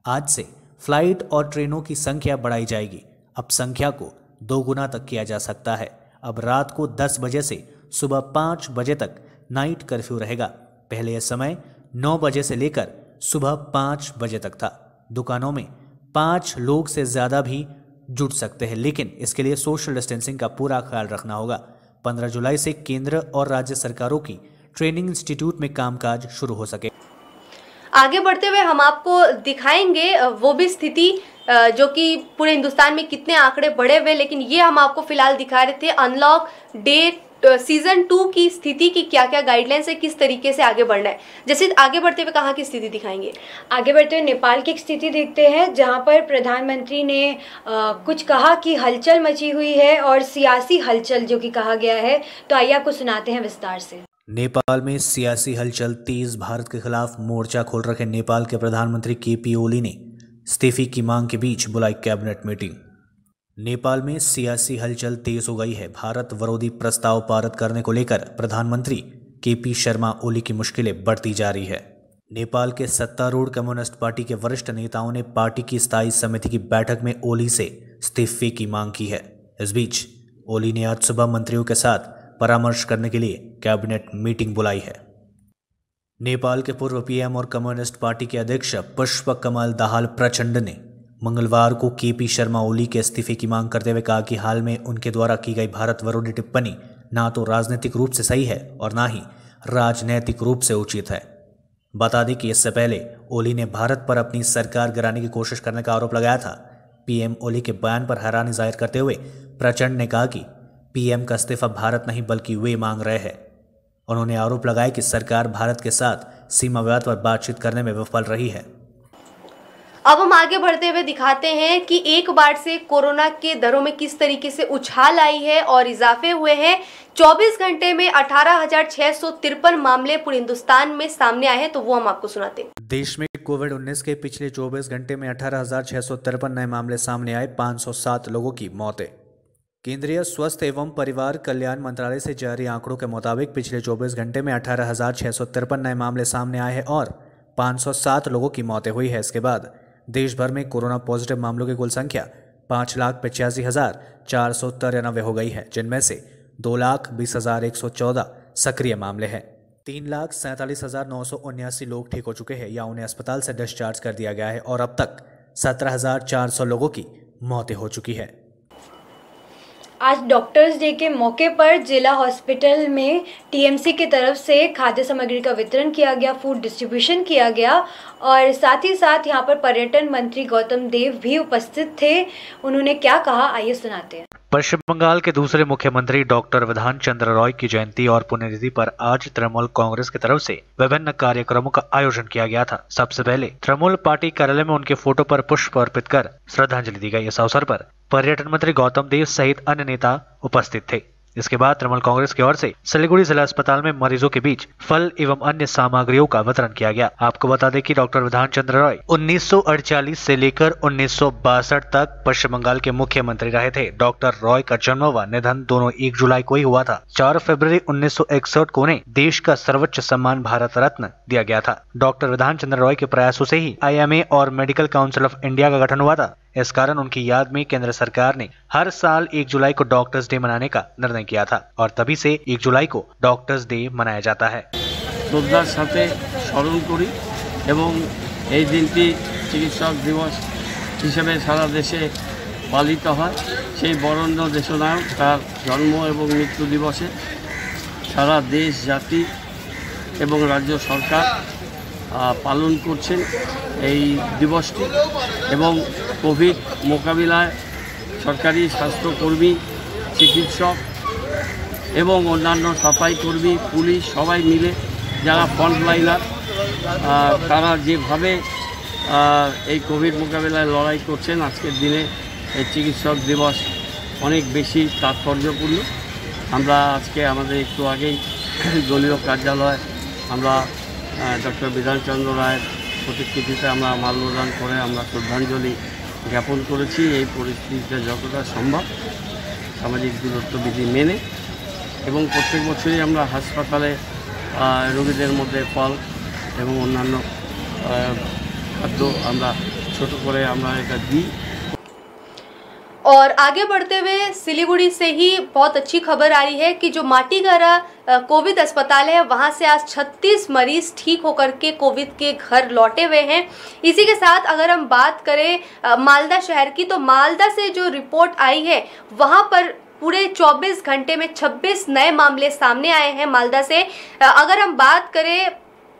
आज से फ्लाइट और ट्रेनों की संख्या बढ़ाई जाएगी। अब संख्या को 2 गुना तक किया जा सकता है। अब रात को 10 बजे से सुबह 5 बजे तक नाइट कर्फ्यू रहेगा। पहले यह समय 9 बजे से लेकर सुबह 5 बजे तक था। दुकानों में 5 लोग से ज़्यादा भी जुट सकते हैं, लेकिन इसके लिए सोशल डिस्टेंसिंग का पूरा ख्याल रखना होगा। 15 जुलाई से केंद्र और राज्य सरकारों की ट्रेनिंग इंस्टीट्यूट में कामकाज शुरू हो सके। आगे बढ़ते हुए हम आपको दिखाएंगे वो भी स्थिति जो कि पूरे हिंदुस्तान में कितने आंकड़े बढ़े हुए, लेकिन ये हम आपको फिलहाल दिखा रहे थे अनलॉक डे सीजन 2 की स्थिति की क्या क्या गाइडलाइंस है, किस तरीके से आगे बढ़ना है। जैसे आगे बढ़ते हुए कहाँ की स्थिति दिखाएंगे? आगे बढ़ते हुए नेपाल की एक स्थिति देखते हैं, जहां पर प्रधानमंत्री ने कुछ कहा कि हलचल मची हुई है और सियासी हलचल जो कि कहा गया है। तो आइए आपको सुनाते हैं विस्तार से। नेपाल में सियासी हलचल तेज। भारत के खिलाफ मोर्चा खोल रखे नेपाल के प्रधानमंत्री केपी ओली ने इस्तीफे की मांग के बीच बुलाई कैबिनेट मीटिंग। नेपाल में सियासी हलचल तेज हो गई है। भारत विरोधी प्रस्ताव पारित करने को लेकर प्रधानमंत्री केपी शर्मा ओली की मुश्किलें बढ़ती जा रही है। नेपाल के सत्तारूढ़ कम्युनिस्ट पार्टी के वरिष्ठ नेताओं ने पार्टी की स्थायी समिति की बैठक में ओली से इस्तीफे की मांग की है। इस बीच ओली ने आज सुबह मंत्रियों के साथ परामर्श करने के लिए कैबिनेट मीटिंग बुलाई है। नेपाल के पूर्व पीएम और कम्युनिस्ट पार्टी के अध्यक्ष पुष्प कमल दाहाल प्रचंड ने मंगलवार को केपी शर्मा ओली के इस्तीफे की मांग करते हुए कहा कि हाल में उनके द्वारा की गई भारत विरोधी टिप्पणी ना तो राजनीतिक रूप से सही है और ना ही राजनैतिक रूप से उचित है। बता दें कि इससे पहले ओली ने भारत पर अपनी सरकार गिराने की कोशिश करने का आरोप लगाया था। पीएम ओली के बयान पर हैरानी जाहिर करते हुए प्रचंड ने कहा कि पीएम का इस्तीफा भारत नहीं बल्कि वे मांग रहे हैं। उन्होंने आरोप लगाया कि सरकार भारत के साथ सीमा विवाद पर बातचीत करने में विफल रही है। अब हम आगे बढ़ते हुए दिखाते हैं कि एक बार से कोरोना के दरों में किस तरीके से उछाल आई है और इजाफे हुए हैं। 24 घंटे में 18,653 मामले पूरे हिंदुस्तान में सामने आए हैं। तो वो हम आपको सुनाते हैं। देश में कोविड-19 के पिछले 24 घंटे में 18,653 नए मामले सामने आए। 507 लोगों की मौतें। केंद्रीय स्वास्थ्य एवं परिवार कल्याण मंत्रालय से जारी आंकड़ों के मुताबिक पिछले 24 घंटे में 18,653 नए मामले सामने आए हैं और 507 लोगों की मौतें हुई है। इसके बाद देश भर में कोरोना पॉजिटिव मामलों की कुल संख्या 5,85,493 हो गई है, जिनमें से 2,20,114 सक्रिय मामले हैं। 3,47,979 लोग ठीक हो चुके हैं या उन्हें अस्पताल से डिस्चार्ज कर दिया गया है और अब तक 17,400 लोगों की मौतें हो चुकी है। आज डॉक्टर्स डे के मौके पर जिला हॉस्पिटल में टीएमसी की तरफ से खाद्य सामग्री का वितरण किया गया, फूड डिस्ट्रीब्यूशन किया गया और साथ ही साथ यहां पर पर्यटन मंत्री गौतम देव भी उपस्थित थे। उन्होंने क्या कहा आइए सुनाते हैं। पश्चिम बंगाल के दूसरे मुख्यमंत्री डॉक्टर विधान चंद्र रॉय की जयंती और पुण्यतिथि पर आज तृणमूल कांग्रेस की तरफ से विभिन्न कार्यक्रमों का आयोजन किया गया था। सबसे पहले तृणमूल पार्टी कार्यालय में उनके फोटो पर पुष्प अर्पित कर श्रद्धांजलि दी गई। इस अवसर पर पर्यटन मंत्री गौतम देव सहित अन्य नेता उपस्थित थे। इसके बाद तृणमूल कांग्रेस की ओर से सिलीगुड़ी जिला अस्पताल में मरीजों के बीच फल एवं अन्य सामग्रियों का वितरण किया गया। आपको बता दें कि डॉक्टर विधान चंद्र रॉय 1948 से लेकर 1962 तक पश्चिम बंगाल के मुख्यमंत्री रहे थे। डॉक्टर रॉय का जन्म व निधन दोनों 1 जुलाई को ही हुआ था। 4 फरवरी 1961 को उन्हें देश का सर्वोच्च सम्मान भारत रत्न दिया गया था। डॉक्टर विधान चंद्र रॉय के प्रयासों से ही IMA और मेडिकल काउंसिल ऑफ इंडिया का गठन हुआ था। इस कारण उनकी याद में केंद्र सरकार ने हर साल 1 जुलाई को डॉक्टर्स डे मनाने का निर्णय किया था और तभी से 1 जुलाई को डॉक्टर्स डे मनाया जाता है। শ্রদ্ধার সাথে স্মরণ করি এবং এই দিনটি চিকিৎসক দিবস হিসেবে সারা দেশে পালিত হয়। সেই বরেণ্য দেশনায়ক তার জন্ম এবং মৃত্যু দিবসে সারা দেশ জাতি এবং রাজ্য সরকার পালন করছেন এই দিবসটি এবং কোভিড মোকাবিলায় সরকারি স্বাস্থ্যকর্মী, চিকিৎসক এবং অন্যান্য সাফাই কর্মী, পুলিশ সবাই মিলে যারা ফ্রন্টলাইনার তারা যেভাবে এই কোভিড মোকাবিলায় লড়াই করছেন, আজকের দিনে এই চিকিৎসক দিবস অনেক বেশি তাৎপর্যপূর্ণ। আমরা আজকে আমাদের একটু আগেই দলীয় কার্যালয় আমরা ডক্টর বিধানচন্দ্র রায়ের প্রতিকৃতিতে আমরা মাল্যদান করে আমরা শ্রদ্ধাঞ্জলি জ্ঞাপন করেছি। এই পরিস্থিতিতে যতটা সম্ভব সামাজিক দূরত্ব বিধি মেনে এবং প্রত্যেক বছরই আমরা হাসপাতালে রোগীদের মধ্যে ফল এবং অন্যান্য খাদ্য আমরা ছোট করে আমরা এটা দিই। और आगे बढ़ते हुए सिलीगुड़ी से ही बहुत अच्छी खबर आ रही है कि जो माटीगरा कोविड अस्पताल है वहां से आज 36 मरीज ठीक होकर के कोविड के घर लौटे हुए हैं। इसी के साथ अगर हम बात करें मालदा शहर की, तो मालदा से जो रिपोर्ट आई है वहां पर पूरे 24 घंटे में 26 नए मामले सामने आए हैं मालदा से। अगर हम बात करें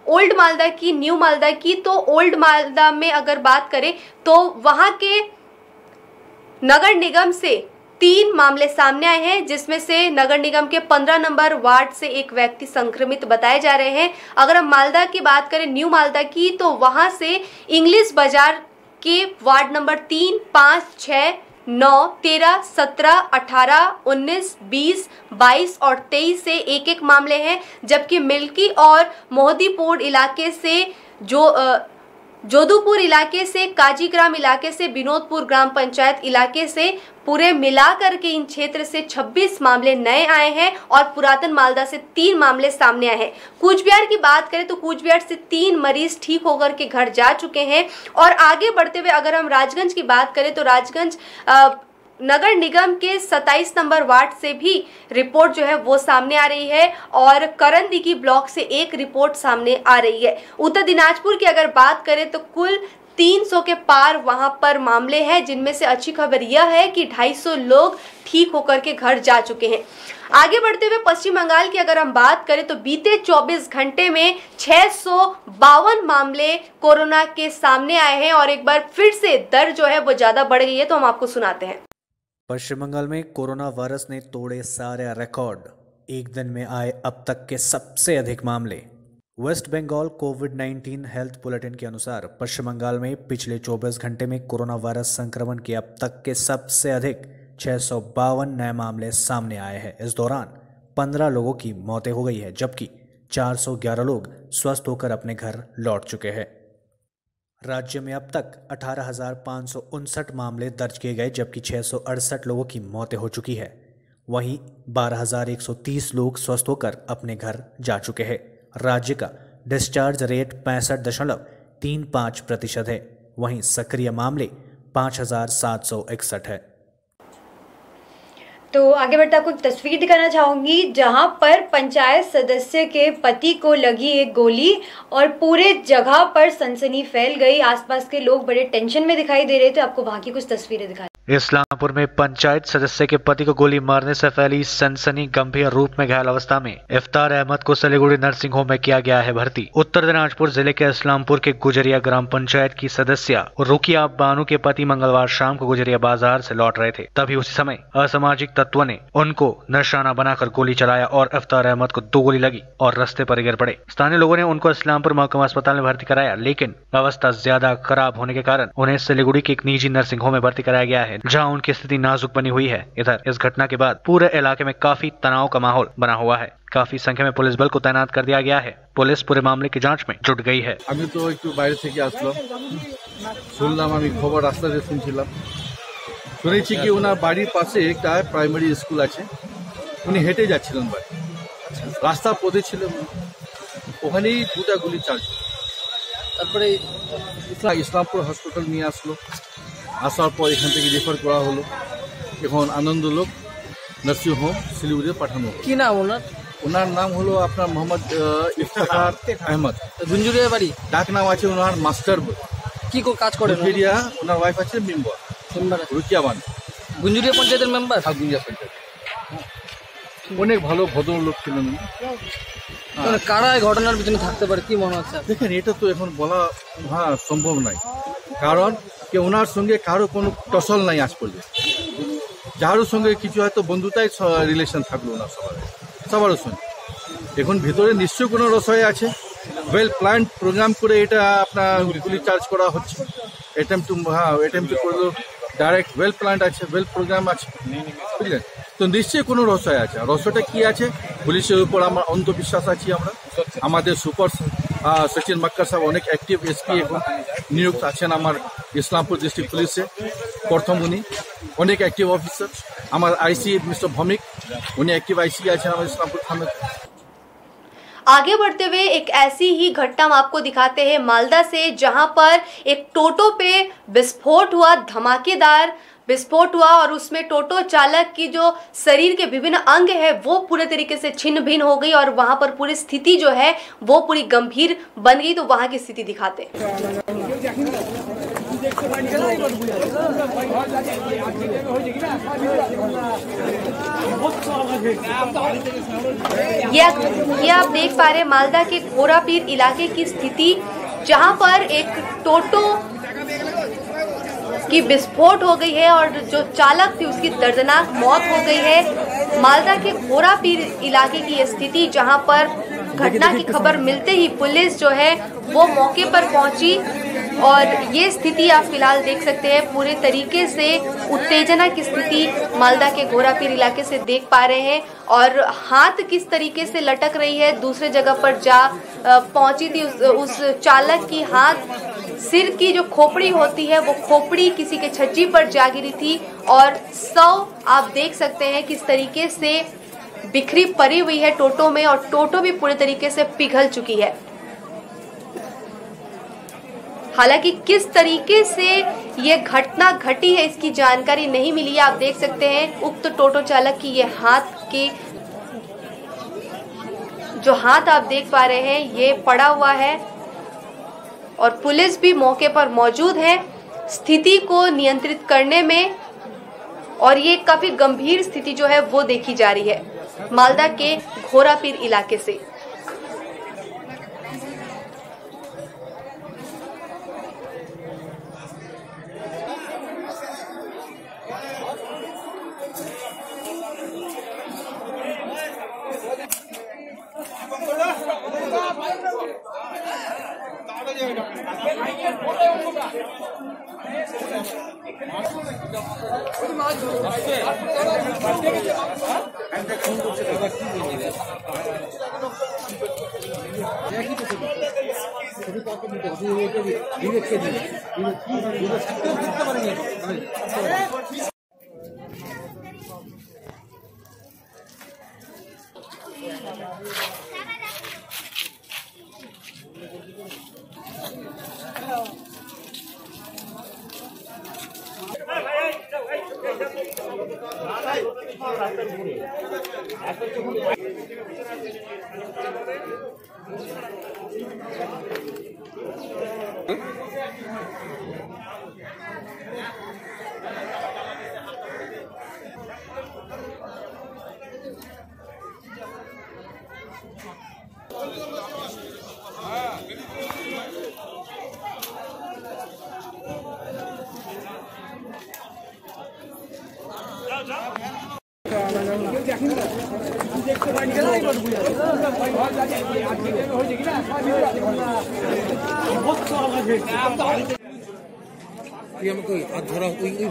ओल्ड मालदा की, न्यू मालदा की, तो ओल्ड मालदा में अगर बात करें तो वहां के नगर निगम से 3 मामले सामने आए हैं, जिसमें से नगर निगम के 15 नंबर वार्ड से एक व्यक्ति संक्रमित बताए जा रहे हैं। अगर हम मालदा की बात करें, न्यू मालदा की, तो वहां से इंग्लिश बाजार के वार्ड नंबर 3, 5, 6, 9, 13, 17, 18, 19, 20, 22 और 23 से एक मामले हैं, जबकि मिल्की और मोहदीपुर इलाके से जोधपुर इलाके से, काजीग्राम इलाके से, विनोदपुर ग्राम पंचायत इलाके से पूरे मिलाकर के इन क्षेत्र से 26 मामले नए आए हैं और पुरातन मालदा से 3 मामले सामने आए हैं। कूच बिहार की बात करें तो कूच बिहार से 3 मरीज ठीक होकर के घर जा चुके हैं। और आगे बढ़ते हुए अगर हम राजगंज की बात करें तो राजगंज नगर निगम के 27 नंबर वार्ड से भी रिपोर्ट जो है वो सामने आ रही है और करंदीघी ब्लॉक से एक रिपोर्ट सामने आ रही है। उत्तर दिनाजपुर की अगर बात करें तो कुल 300 के पार वहां पर मामले हैं, जिनमें से अच्छी खबर यह है कि 250 लोग ठीक होकर के घर जा चुके हैं। आगे बढ़ते हुए पश्चिम बंगाल की अगर हम बात करें तो बीते 24 घंटे में 652 मामले कोरोना के सामने आए हैं और एक बार फिर से दर जो है वो ज्यादा बढ़ गई है, तो हम आपको सुनाते हैं। पश्चिम बंगाल में कोरोना वायरस ने तोड़े सारे रिकॉर्ड। एक दिन में आए अब तक के सबसे अधिक मामले। वेस्ट बंगाल कोविड-19 हेल्थ बुलेटिन के अनुसार पश्चिम बंगाल में पिछले 24 घंटे में कोरोना वायरस संक्रमण के अब तक के सबसे अधिक 652 नए मामले सामने आए हैं। इस दौरान 15 लोगों की मौतें हो गई है, जबकि 411 लोग स्वस्थ होकर अपने घर लौट चुके हैं। राज्य में अब तक 18,559 मामले दर्ज किए गए, जबकि 668 लोगों की मौतें हो चुकी है। वहीं 12,130 लोग स्वस्थ होकर अपने घर जा चुके हैं। राज्य का डिस्चार्ज रेट 65.35% है। वहीं सक्रिय मामले 5,761 है। तो आगे बढ़ते आपको एक तस्वीर दिखाना चाहूँगी, जहाँ पर पंचायत सदस्य के पति को लगी एक गोली और पूरे जगह पर सनसनी फैल गई। आसपास के लोग बड़े टेंशन में दिखाई दे रहे थे। आपको वहाँ की कुछ तस्वीरें दिखा इस्लामपुर में पंचायत सदस्य के पति को गोली मारने से फैली सनसनी, गंभीर रूप में घायल अवस्था में इफ्तार अहमद को सिलीगुड़ी नर्सिंग होम में किया गया है भर्ती। उत्तर दिनाजपुर जिले के इस्लामपुर के गुजरिया ग्राम पंचायत की सदस्य रुकिया बानू के पति मंगलवार शाम को गुजरिया बाजार से लौट रहे थे। तभी उसी समय असामाजिक तत्वों ने उनको निशाना बनाकर गोली चलाया और इफ्तार अहमद को 2 गोली लगी और रास्ते पर गिर पड़े। स्थानीय लोगों ने उनको इस्लामपुर महकुमा अस्पताल में भर्ती कराया, लेकिन अवस्था ज्यादा खराब होने के कारण उन्हें सिलीगुड़ी के एक निजी नर्सिंग होम में भर्ती कराया गया है, जहां उनकी स्थिति नाजुक बनी हुई है। इधर इस घटना के बाद पूरे इलाके में काफी तनाव का माहौल बना हुआ है। काफी संख्या में पुलिस बल को तैनात कर दिया गया है। पुलिस पूरे मामले की जांच में जुट गई है। अभी तो एक বাইরে থেকে আসলাম, শুনলাম আমি খবর রাস্তাতে শুনছিলাম, শুনেছি কি ওনার বাড়ির পাশে একটা প্রাইমারি স্কুল আছে, উনি হেঁটে যাচ্ছিলেন বাড়ি, রাস্তার পথে ছিলেন, ওখানেই 2টা গুলি চালছে। তারপরে ইসলামপুর হসপিটাল নিয়ে আসলো, আসার পর এখান থেকে রেফার করা হলো। এখন আনন্দলোক নার্সিং হোম শিলিগুড়ি পাঠানো হলো। কি নাম ওনার? ওনার নাম হলো আপনার মোহাম্মদ ইফতেখার আহমদ। গুঞ্জুরিয়া বাড়ি, ডাক নাম আছে ওনার মাস্টার। কি কাজ করে? গুঞ্জুরিয়া, ওনার ওয়াইফ আছে মেম্বার রুকিয়া বানু। গুঞ্জুরিয়া পঞ্চায়েতের মেম্বার? হ্যাঁ, গুঞ্জুরিয়া পঞ্চায়েত। অনেক ভালো ভদ্রলোক ছিলেন। কারা এই ঘটনার পিছনে থাকতে পারে কি মনে হচ্ছে? দেখেন, এটা তো এখন বলা সম্ভব নয়, কারণ কি ওনার সঙ্গে কারো কোনো টসল নাই আজ পর্যন্ত। যারও সঙ্গে কিছু হয়তো বন্ধুতাই রিলেশন থাকলো ওনার সবার সঙ্গে। এখন ভিতরে নিশ্চয়ই কোনো রসয় আছে। ওয়েল প্ল্যান প্রোগ্রাম করে এটা আপনার গুলি চার্জ করা হচ্ছে। অ্যাটেম্প টু করলো ডাইরেক্ট। ওয়েল প্ল্যান আছে, ওয়েল প্রোগ্রাম আছে, বুঝলেন তো? নিশ্চয়ই কোনো রসয় আছে। রসয়টা কি আছে? পুলিশের উপর আমার অন্ধবিশ্বাস আছি আমরা। আমাদের সুপার সচিন মক্কর সাহেব অনেক অ্যাক্টিভ এসপি এখন নিযুক্ত আছেন আমার ইসলামপুর ডিস্ট্রিক্ট পুলিশে। প্রথম উনি অনেক অ্যাক্টিভ অফিসার। আমার আইসি মিস্টার ভৌমিক, उन्हें एक्टिव आईसी आछन हमारे इस्लामपुर थाना। आगे बढ़ते हुए एक ऐसी ही घटना हम आपको दिखाते हैं मालदा से, जहां पर एक टोटो पे विस्फोट हुआ, धमाकेदार विस्फोट हुआ और उसमें टोटो चालक की जो शरीर के विभिन्न अंग है वो पूरे तरीके से छिन्न भिन्न हो गई और वहां पर पूरी स्थिति जो है वो पूरी गंभीर बन गई। तो वहां की स्थिति दिखाते हैं। ये आप देख पा रहे हैं मालदा के घोरापीर इलाके की स्थिति, जहां पर एक टोटो की विस्फोट हो गई है और जो चालक थी उसकी दर्दनाक मौत हो गई है। मालदा के घोरापीर इलाके की ये स्थिति, जहां पर घटना की खबर मिलते ही पुलिस जो है वो मौके पर पहुंची और ये स्थिति आप फिलहाल देख सकते हैं। पूरे तरीके से उत्तेजना की स्थिति मालदा के घोरापीर इलाके से देख पा रहे हैं और हाथ किस तरीके से लटक रही है। दूसरे जगह पर जा पहुंची थी उस चालक की हाथ, सिर की जो खोपड़ी होती है वो खोपड़ी किसी के छज्जी पर जा गिरी थी और आप देख सकते हैं किस तरीके से बिखरी पड़ी हुई है टोटो में और टोटो भी पूरे तरीके से पिघल चुकी है। हालांकि किस तरीके से ये घटना घटी है इसकी जानकारी नहीं मिली है। आप देख सकते हैं उक्त टोटो चालक की ये हाथ के जो हाथ आप देख पा रहे हैं ये पड़ा हुआ है और पुलिस भी मौके पर मौजूद है स्थिति को नियंत्रित करने में और ये काफी गंभीर स्थिति जो है वो देखी जा रही है मालदा के घोरापीर इलाके से।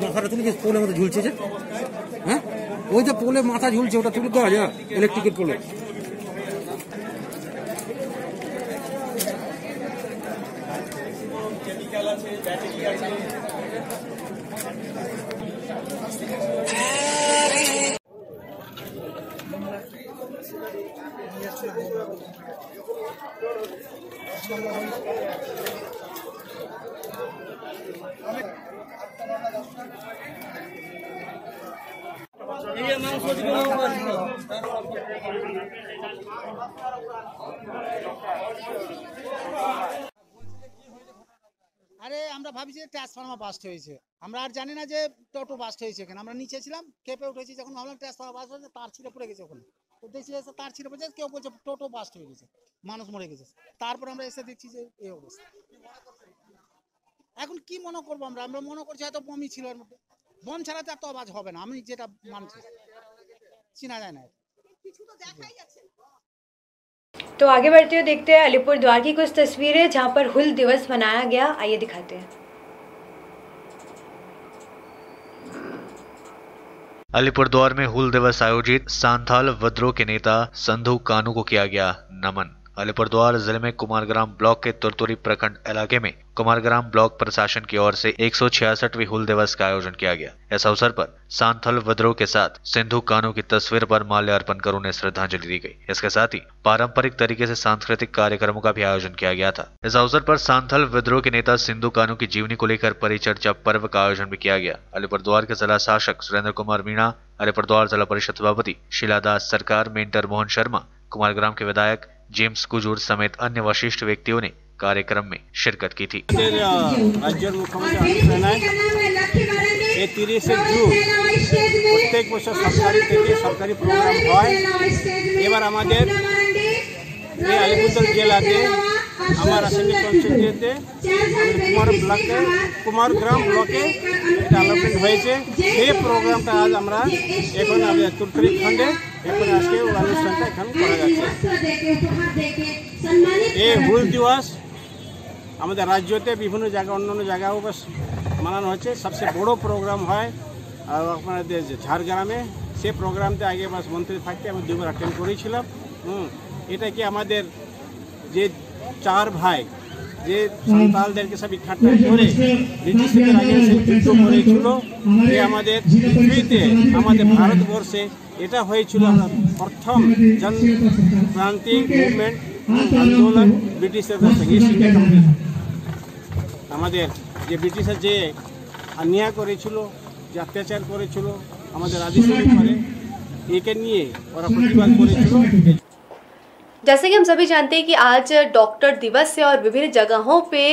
মাথাটা তুলে পোলের মধ্যে ঝুলছে যে, হ্যাঁ ওই যে পোলে মাথা ঝুলছে, ওটা তুলে দেওয়া যায় ইলেকট্রিকের পোলে। আরে আমরা ভাবছি যে ট্রান্সফর্মার বাস্ট হয়েছে, আমরা আর জানি না যে টোটো বাস্ট হয়েছে। এখানে আমরা নিচে ছিলাম, কেঁপে উঠেছি, যখন ভাবলাম ট্রান্সফর্মার বাস্ট হয়েছে, তার ছিঁড়ে পড়ে গেছে। ওখানে তো দেখছি তার ছিঁড়ে পড়েছে, কেউ বলছে টোটো বাস্ট হয়ে গেছে, মানুষ মরে গেছে। তারপর আমরা এসে দেখছি যে এই অবস্থা। এখন কি মনে করবো আমরা মনে করছি হয়তো বমই ছিল এর মধ্যে। বম ছাড়াতে এত আওয়াজ হবে না, আমি যেটা মানছি, চিনা যায় না। तो आगे बढ़ते हुए देखते हैं अलीपुर द्वार की कुछ तस्वीरें जहां पर हुल दिवस मनाया गया। आइए दिखाते हैं। अलीपुरद्वार में हुल दिवस आयोजित सांथाल विद्रोह के नेता संधू कानू को किया गया नमन। अलीपुरद्वार जिले में कुमारग्राम ब्लॉक के तुरतुरी प्रखंड इलाके में कुमारग्राम ब्लॉक प्रशासन की ओर से 166वीं हुल दिवस का आयोजन किया गया। इस अवसर पर सांथल विद्रोह के साथ सिंधु कानू की तस्वीर पर माल्यार्पण कर उन्हें श्रद्धांजलि दी गई। इसके साथ ही पारंपरिक तरीके से सांस्कृतिक कार्यक्रमों का भी आयोजन किया गया था। इस अवसर पर सांथल विद्रोह के नेता सिंधु कानू की जीवनी को लेकर परिचर्चा पर्व का आयोजन भी किया गया। अलीपुरद्वार के जिला शासक सुरेंद्र कुमार मीणा, अलीपुरद्वार जिला परिषद सभापति शीलादास सरकार, मेंटर मोहन शर्मा, कुमारग्राम के विधायक जेम्स कुजूर समेत अन्य वरिष्ठ व्यक्तियों ने कार्यक्रम में शिरकत की थी। राज्य मुख्यमंत्री 30 जून प्रत्येक बছর सरकारी प्रोग्राम হয়। এবার আমাদের এই আলিপুরদুয়ার জেলাতে আমার আসামি কনস্টিটিউয়েন্সিতে কুমারগ্রাম ব্লকে এটা আলোচনা হয়েছে। এই প্রোগ্রামটা আজ আমরা এখন তুরতুরি খণ্ডে এখন আজকে অনুষ্ঠানটা এখানে করা যাচ্ছে। এই হুল দিবস আমাদের রাজ্যতে বিভিন্ন জায়গায় অন্যান্য জায়গায়ও বাস মানানো হচ্ছে। সবচেয়ে বড় প্রোগ্রাম হয় আর আপনাদের ঝাড়গ্রামে। সে প্রোগ্রামতে আগে বাস মন্ত্রী থাকতে আমি দুবার অ্যাটেন্ড করেছিলাম। এটা কি আমাদের যে চার ভাই যে সাঁওতালদেরকে সব ইকট্ঠা করে ব্রিটিশদের আগে সে যুদ্ধ করেছিল, যে আমাদের পৃথিবীতে আমাদের ভারতবর্ষে এটা হয়েছিল প্রথম জনক্রান্তি মুভমেন্ট আন্দোলন ব্রিটিশদের সঙ্গে। আমাদের যে ব্রিটিশরা যে অন্যায় করেছিল, যে অত্যাচার করেছিল আমাদের আদিবাসী করে, একে নিয়ে ওরা প্রতিবাদ করেছিল। जैसे कि हम सभी जानते हैं कि आज डॉक्टर दिवस है और विभिन्न जगहों पे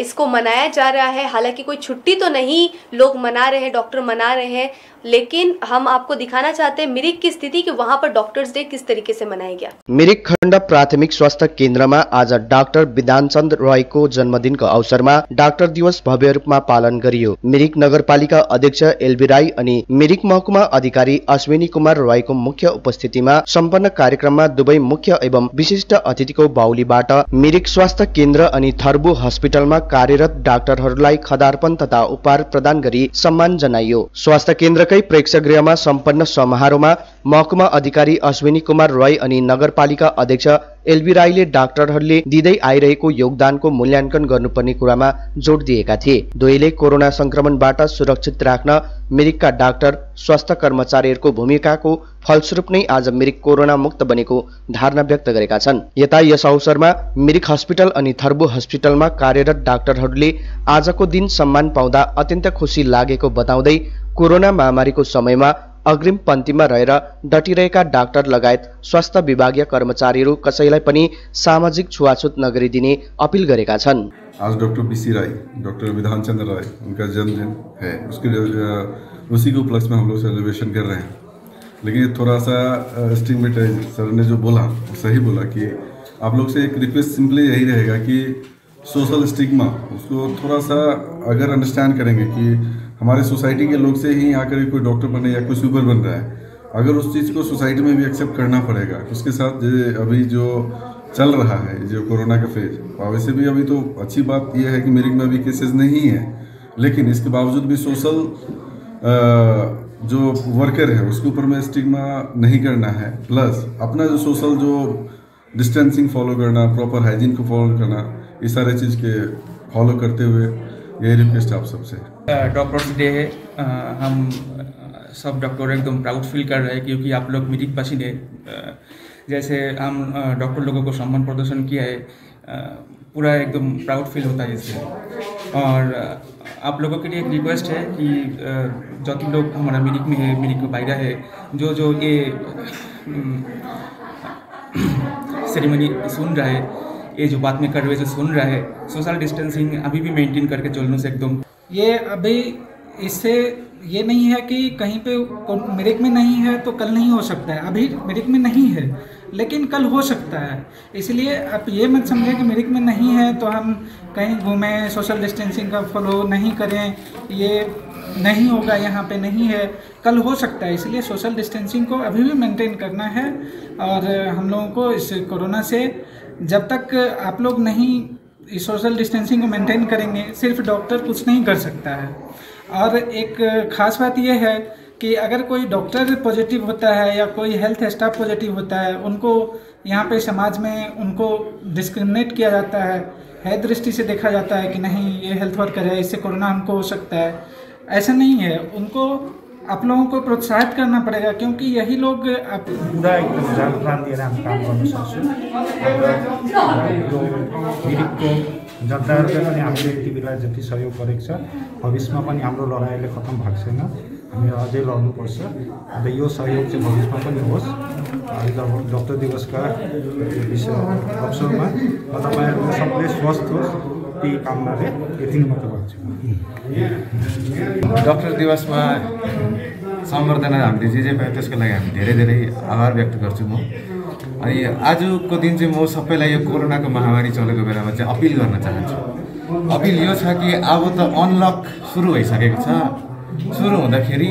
इसको मनाया जा रहा है। हालांकि कोई छुट्टी तो नहीं, लोग मना रहे हैं, डॉक्टर मना रहे हैं, लेकिन हम आपको दिखाना चाहते हैं मिरिक की स्थिति कि वहां पर डॉक्टर्स डे किस तरीके से मनाया गया। मिरिक खण्ड प्राथमिक स्वास्थ्य केन्द्रमा आज डाक्टर विधानचंद रायको जन्मदिनको अवसरमा डाक्टर दिवस भव्य रूपमा पालन गरियो। मिरिक नगरपालिका अध्यक्ष एलबी राई अनि मिरिक महकुमा अधिकारी अश्विनी कुमार रायको मुख्य उपस्थितिमा सम्पन्न कार्यक्रममा दुवै मुख्य एवं विशिष्ट अतिथिको बाहुलीबाट मिरिक स्वास्थ्य केन्द्र अनि थर्बु हस्पिटलमा कार्यरत डाक्टरहरूलाई खदार्पण तथा उपहार प्रदान गरी सम्मान जनाइयो। स्वास्थ्य केन्द्रकै प्रेक्षागृहमा सम्पन्न समारोहमा महकुमा अधिकारी अश्विनी कुमार राय अनि नगरपालिका अध्यक्ष एलबी राईले डाक्टरहरूले दिँदै आइरहेको योगदानको मूल्याङ्कन गर्नुपर्ने कुरामा जोड दिएका थिए। दुवैले कोरोना संक्रमणबाट सुरक्षित राख्न मिरिकका डाक्टर स्वास्थ्य कर्मचारीहरूको भूमिकाको फलस्वरूप नै आज मिरिक कोरोना मुक्त बनेको धारणा व्यक्त गरेका छन्। यता यस अवसरमा मिरिक हस्पिटल अनि थर्बु हस्पिटलमा कार्यरत डाक्टरहरूले आजको दिन सम्मान पाउँदा अत्यन्त खुसी लागेको बताउँदै कोरोना महामारीको समयमा अग्रिम पन्थीमा रहेर डटिरहेका डाक्टर लगायत स्वास्थ्य विभागीय कर्मचारीहरू कसैलाई पनि सामाजिक छुवाछुत नगरिदिने अपील गरेका छन्। आज डॉक्टर बीसी राय, डॉक्टर विधानचंद्र राय, उनका जन्मदिन है, उसी के उपलक्ष्य में हम लोग सेलिब्रेशन कर रहे हैं। लेकिन थोड़ा सा स्टिग्मेटाइज सर ने जो बोला वो सही बोला कि आप लोग से एक रिक्वेस्ट सिंपली यही रहेगा कि सोशल स्टिग्मा उसको थोड़ा सा अगर अंडरस्टैंड करेंगे कि हमारे सोसाइटी के लोग से ही आकर कोई डॉक्टर बने या कोई सुपर बन रहा है, अगर उस चीज़ को सोसाइटी में भी एक्सेप्ट करना पड़ेगा। उसके साथ अभी जो चल रहा है जो कोरोना का फेज। वैसे भी अभी तो अच्छी बात यह है कि मिरिक में अभी केसेस नहीं है, लेकिन इसके बावजूद भी सोशल जो वर्कर है उसके ऊपर में स्टिग्मा नहीं करना है, प्लस अपना जो सोशल जो डिस्टेंसिंग फॉलो करना, प्रॉपर हाइजीन को फॉलो करना, इस सारे चीज़ के फॉलो करते हुए यही रिक्वेस्ट आप सबसे। डॉक्टर्स डे है, हम सब डॉक्टर एकदम प्राउड फील कर रहे हैं क्योंकि आप लोग मिरिक बासिंदे जैसे हम डॉक्टर लोगों को सम्मान प्रदर्शन किया है, पूरा एकदम प्राउड फील होता है इससे। और आप लोगों के लिए एक रिक्वेस्ट है कि जो कि लोग हमारा मिरिक में है, मिरिक में बाहर है, जो ये सेरेमनी सुन रहा है, ये जो बात में कर रहे जो सुन रहा है, सोशल डिस्टेंसिंग अभी भी मेंटेन करके चलने से एकदम ये अभी इससे ये नहीं है कि कहीं पे मिरिक में नहीं है तो कल नहीं हो सकता है। अभी मिरिक में नहीं है लेकिन कल हो सकता है, इसलिए आप ये मत समझें कि मिरिक में नहीं है तो हम कहीं घूमें, सोशल डिस्टेंसिंग का फॉलो नहीं करें, ये नहीं होगा, यहाँ पे नहीं है, कल हो सकता है। इसलिए सोशल डिस्टेंसिंग को अभी भी मेंटेन करना है। और हम लोगों को इस कोरोना से जब तक आप लोग नहीं इस सोशल डिस्टेंसिंग को मेंटेन करेंगे, सिर्फ डॉक्टर कुछ नहीं कर सकता है। और एक ख़ास बात यह है कि अगर कोई डॉक्टर पॉजिटिव होता है या कोई हेल्थ स्टाफ पॉजिटिव होता है, उनको यहाँ पे समाज में उनको डिस्क्रिमिनेट किया जाता है दृष्टि से देखा जाता है कि नहीं ये हेल्थ वर्कर है, इससे कोरोना हमको हो सकता है। ऐसा नहीं है, उनको आप लोगों को प्रोत्साहित करना पड़ेगा क्योंकि यही लोग पूरा एकदम जान प्राण दिएर हामी काम गर्न सक्छौँ। मिरिकको जनताहरूले पनि हामीले यति बेला जति सहयोग गरेको छ, भविष्यमा पनि हाम्रो लडाइँले खत्तम भएको छैन, हामी अझै लड्नुपर्छ। अन्त यो सहयोग चाहिँ भविष्यमा पनि होस्। डॉक्टर दिवसका अवसरमा तपाईँहरू सबले स्वस्थ होस्, त्यही कामनाले यति नै मात्र गर्छु। डॉक्टर दिवसमा सम्बर्धना हामीले जे पायो त्यसको लागि हामी धेरै धेरै आभार व्यक्त गर्छु म। अनि आजको दिन चाहिँ म सबैलाई यो कोरोनाको महामारी चलेको बेलामा चाहिँ अपिल गर्न चाहन्छु। अपिल यो छ कि अब त अनलक सुरु भइसकेको छ। सुरु हुँदाखेरि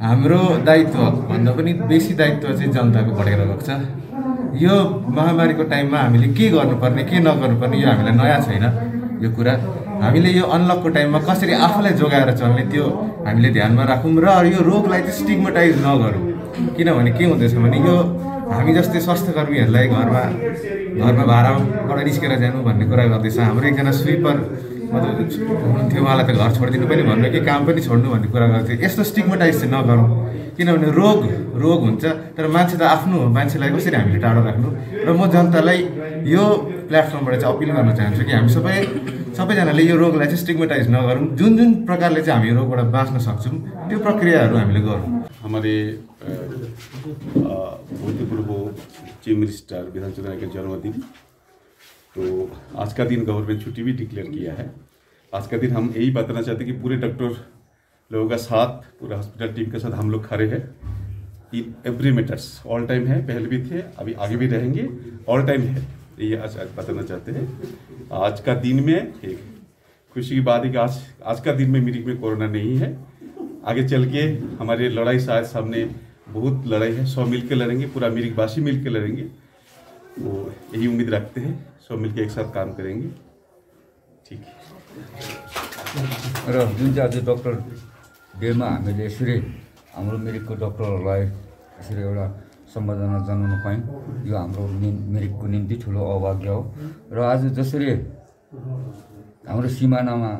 हाम्रो दायित्व भन्दा पनि बेसी दायित्व चाहिँ जनताको बढेर गएको छ। यो महामारीको टाइममा हामीले के गर्नुपर्ने के नगर्नुपर्ने यो हामीलाई नयाँ छैन। यो कुरा हामीले यो अनलकको टाइममा कसरी आफूलाई जोगाएर चल्ने त्यो हामीले ध्यानमा राखौँ र यो रोगलाई चाहिँ स्टिग्मेटाइज नगरौँ। किनभने के हुँदैछ भने यो हामी जस्तै स्वास्थ्यकर्मीहरूलाई घरमा भाडाबाट निस्केर जानु भन्ने कुरा गर्दैछ। हाम्रो एकजना स्विपर हुनुहुन्थ्यो, उहाँलाई त घर छोडिदिनु पनि भन्नु कि काम पनि छोड्नु भन्ने कुरा गर्थ्यो। यस्तो स्टिग्मेटाइज चाहिँ नगरौँ, किनभने रोग हुन्छ, तर मान्छे त आफ्नो हो, मान्छेलाई कसरी हामीले टाढो राख्नु। र म जनतालाई यो प्लेटफर्मबाट चाहिँ अपिल गर्न चाहन्छु कि हामी सबैजनाले यो रोगलाई चाहिँ स्टिग्मेटाइज नगरौँ। जुन प्रकारले चाहिँ हामी यो रोगबाट बाँच्न सक्छौँ त्यो प्रक्रियाहरू हामीले गरौँ। हमारे भूतपूर्व चीफ मिनिस्टर विधान चंद्र राय का जन्मदिन, तो आज का दिन गवर्नमेंट छुट्टी भी डिक्लेयर किया है। आज का दिन हम यही बताना चाहते हैं कि पूरे डॉक्टर लोगों का साथ, पूरा हॉस्पिटल टीम के साथ हम लोग खड़े हैं। In every matters all time है, पहले भी थे, अभी आगे भी रहेंगे, ऑल टाइम है, ये आज बताना चाहते हैं। आज का दिन में एक खुशी की बात है कि आज का दिन में मिरिक में कोरोना नहीं है। आगे चल के हमारी लड़ाई शायद सामने बहुत लड़ाई है, सब मिल के लड़ेंगे, पूरा मिरिकवासी मिल के लड़ेंगे। तो यही उम्मीद रखते हैं, सब मिल के एक साथ काम करेंगे। ठीक है। र जुन चाहिँ आज डॉक्टर डेमा हामीले यसरी हाम्रो मिरिकको डॉक्टरहरूलाई यसरी एउटा सम्बर्धना जनाउन पायौँ, यो हाम्रो मिरिकको निम्ति ठुलो अभाग्य हो। र आज जसरी हाम्रो सिमानामा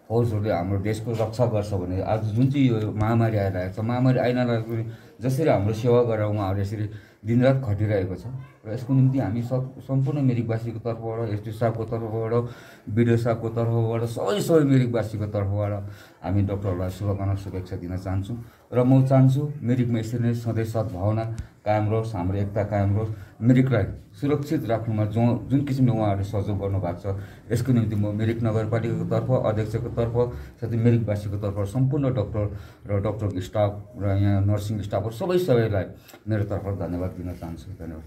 फौजहरूले हाम्रो देशको रक्षा गर्छ भने आज जुन चाहिँ यो महामारी आइरहेको छ, महामारी आइनलाई पनि जसरी हाम्रो सेवा गरेर उहाँहरू यसरी दिनरात खटिरहेको छ। र यसको निम्ति हामी सम्पूर्ण मिरिकवासीको तर्फबाट, एसडी साहबको तर्फबाट, बिडिओ साहबको तर्फबाट, सबै मिरिकवासीको तर्फबाट हामी डक्टरहरूलाई शुभकामना शुभेच्छा दिन चाहन्छौँ। र म चाहन्छु मिरिकमा यसरी नै सधैँ सद्भावना कायम रहोस्, हाम्रो एकता कायम रहोस्। मिरिकलाई सुरक्षित राख्नुमा जुन किसिमले उहाँहरूले सहयोग गर्नुभएको छ, यसको निम्ति म मिरिक नगरपालिकाको तर्फ, अध्यक्षको तर्फ, साथै मिरिकवासीको तर्फ सम्पूर्ण डक्टर र डक्टरको स्टाफ र यहाँ नर्सिङ स्टाफहरू सबैलाई मेरो तर्फबाट धन्यवाद दिन चाहन्छु। धन्यवाद।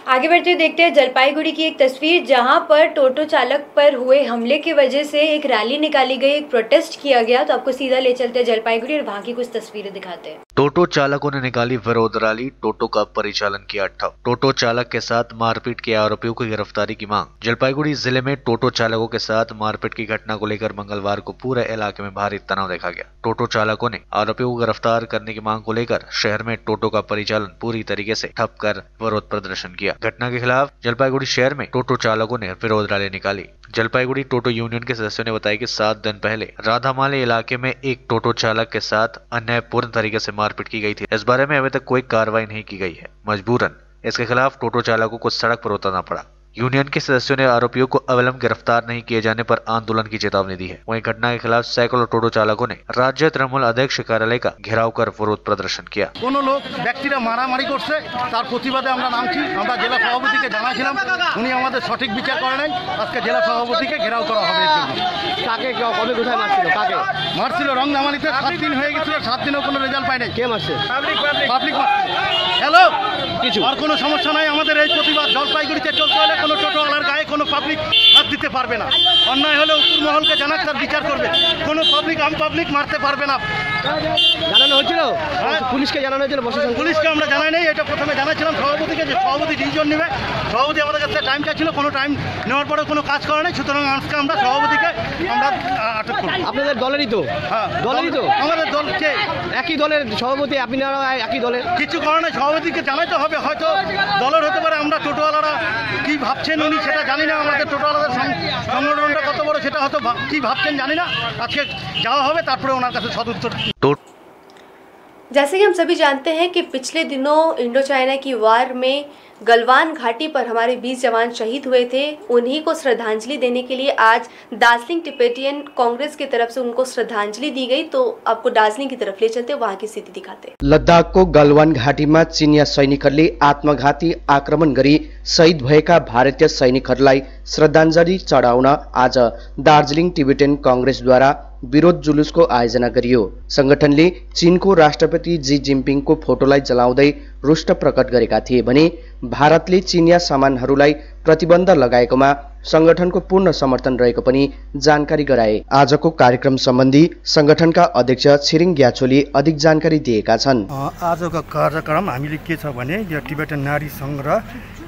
आगे बढ़ते हुए देखते हैं जलपाईगुड़ी की एक तस्वीर, जहां पर टोटो चालक पर हुए हमले की वजह से एक रैली निकाली गई, एक प्रोटेस्ट किया गया। तो आपको सीधा ले चलते हैं जलपाईगुड़ी और वहां की कुछ तस्वीरें दिखाते हैं। टोटो चालकों ने निकाली विरोध रैली, टोटो का परिचालन किया ठप। टोटो चालक के साथ मारपीट के आरोपियों की गिरफ्तारी की मांग। जलपाईगुड़ी जिले में टोटो चालकों के साथ मारपीट की घटना को लेकर मंगलवार को पूरे इलाके में भारी तनाव देखा गया। टोटो चालकों ने आरोपियों को गिरफ्तार करने की मांग को लेकर शहर में टोटो का परिचालन पूरी तरीके से ठप कर विरोध प्रदर्शन किया। घटना के खिलाफ जलपाईगुड़ी शहर में टोटो चालकों ने विरोध रैली निकाली। जलपाईगुड़ी टोटो यूनियन के सदस्यों ने बताया कि 7 दिन पहले राधामाले इलाके में एक टोटो चालक के साथ अन्यायपूर्ण तरीके से मारपीट की गई थी। इस बारे में अभी तक कोई कार्रवाई नहीं की गई है। मजबूरन इसके खिलाफ टोटो चालकों को सड़क पर उतरना पड़ा। यूनियन के सदस्यों ने आरोपियों को अविलंब गिरफ्तार नहीं किए जाने पर आंदोलन की चेतावनी दी है। वहीं घटना के खिलाफ सैकड़ों टोटो चालकों ने राज्य तृणमूल अध्यक्ष कार्यालय का घेराव कर विरोध प्रदर्शन किया। কোনো লোক ব্যক্তিরা মারামারি করছে, তার প্রতিবাদে আমরা নামছি। আমরা জেলা সভাপতিকে জানাইছিলাম, উনি আমাদের সঠিক বিচার করে নাই। আজকে জেলা সভাপতিকে ঘেরাও করা হবে। কাকে কবে কোথায় মারছিল? কাকে মারছিল? রংনামালিতে 7 দিন হয়ে গেছিল, 7 দিনেও কোনো রেজাল্ট পাই নাই। কে মারছে? পাবলিক হ্যালো, কিছু আর কোনো সমস্যা নাই। আমাদের এই প্রতিবাদ জলপাইগুড়িতে চলতে হলে কোনো টোটোওয়ালার গায়ে কোনো পাবলিক হাত দিতে পারবে না। অন্যায় হলে উপর মহলকে জানাক, তার বিচার করবে। কোনো পাবলিক পাবলিক মারতে পারবে না। জানানো হয়েছিল পুলিশকে, জানানো হয়েছিল প্রশাসন। পুলিশকে আমরা জানাই নাই, এটা প্রথমে জানাচ্ছিলাম সভাপতিকে, যে সভাপতি ডিসিশন নেবে। সভাপতি আমাদের কাছে টাইম চাইছিল, কোনো টাইম নেওয়ার পরে কোনো কাজ করে নাই। সুতরাং আজকে আমরা সভাপতিকে আমরা আটক করব। আপনাদের দলেরই তো? হ্যাঁ, দলেরই তো। আমাদের দলকে একই দলের সভাপতি, আপনারা একই দলের। কিছু কারণে সভাপতিকে জানাইতে হবে, হয়তো দলের হতে পারে। আমরা টোটোওয়ালারা কি ভাবছেন উনি সেটা জানি না। আমাদের টোটোওয়ালাদের সংগঠনটা কত বড় সেটা হয়তো কি ভাবছেন জানি না। আজকে যাওয়া হবে, তারপরে ওনার কাছে সদুত্তর। जैसे कि हम सभी जानते हैं कि पिछले दिनों इंडो चाइना की वार में गलवान घाटी पर हमारे 20 जवान शहीद हुए थे। उन्हीं को श्रद्धांजलि देने के लिए आज दार्जिलिंग टिबेटियन कांग्रेस की तरफ से उनको श्रद्धांजलि दी गई। तो आपको दार्जिलिंग की तरफ ले चलते, वहां की स्थिति दिखाते। लद्दाखको गलवान घाटीमा चिनिया सैनिकहरूले आत्मघाती आक्रमण गरी शहीद भएका भारतीय सैनिकहरूलाई श्रद्धांजलि चढाउन आज दार्जिलिङ टिबेटियन कांग्रेसद्वारा विरोध जुलुसको आयोजना गरियो। संगठनले चीनको राष्ट्रपति जी जिनपिङको फोटोलाई जलाउँदै रुष्ट प्रकट गरेका थिए भने भारतले चिनिया सामानहरूलाई प्रतिबन्ध लगाएकोमा संगठनको पूर्ण समर्थन रहेको पनि जानकारी गराए। आजको कार्यक्रम सम्बन्धी संगठनका अध्यक्ष छिरिङ ग्याछोले अधिक जानकारी दिएका छन्। आजको कार्यक्रम हामीले के छ भने यो टिबेटन नारी संघ र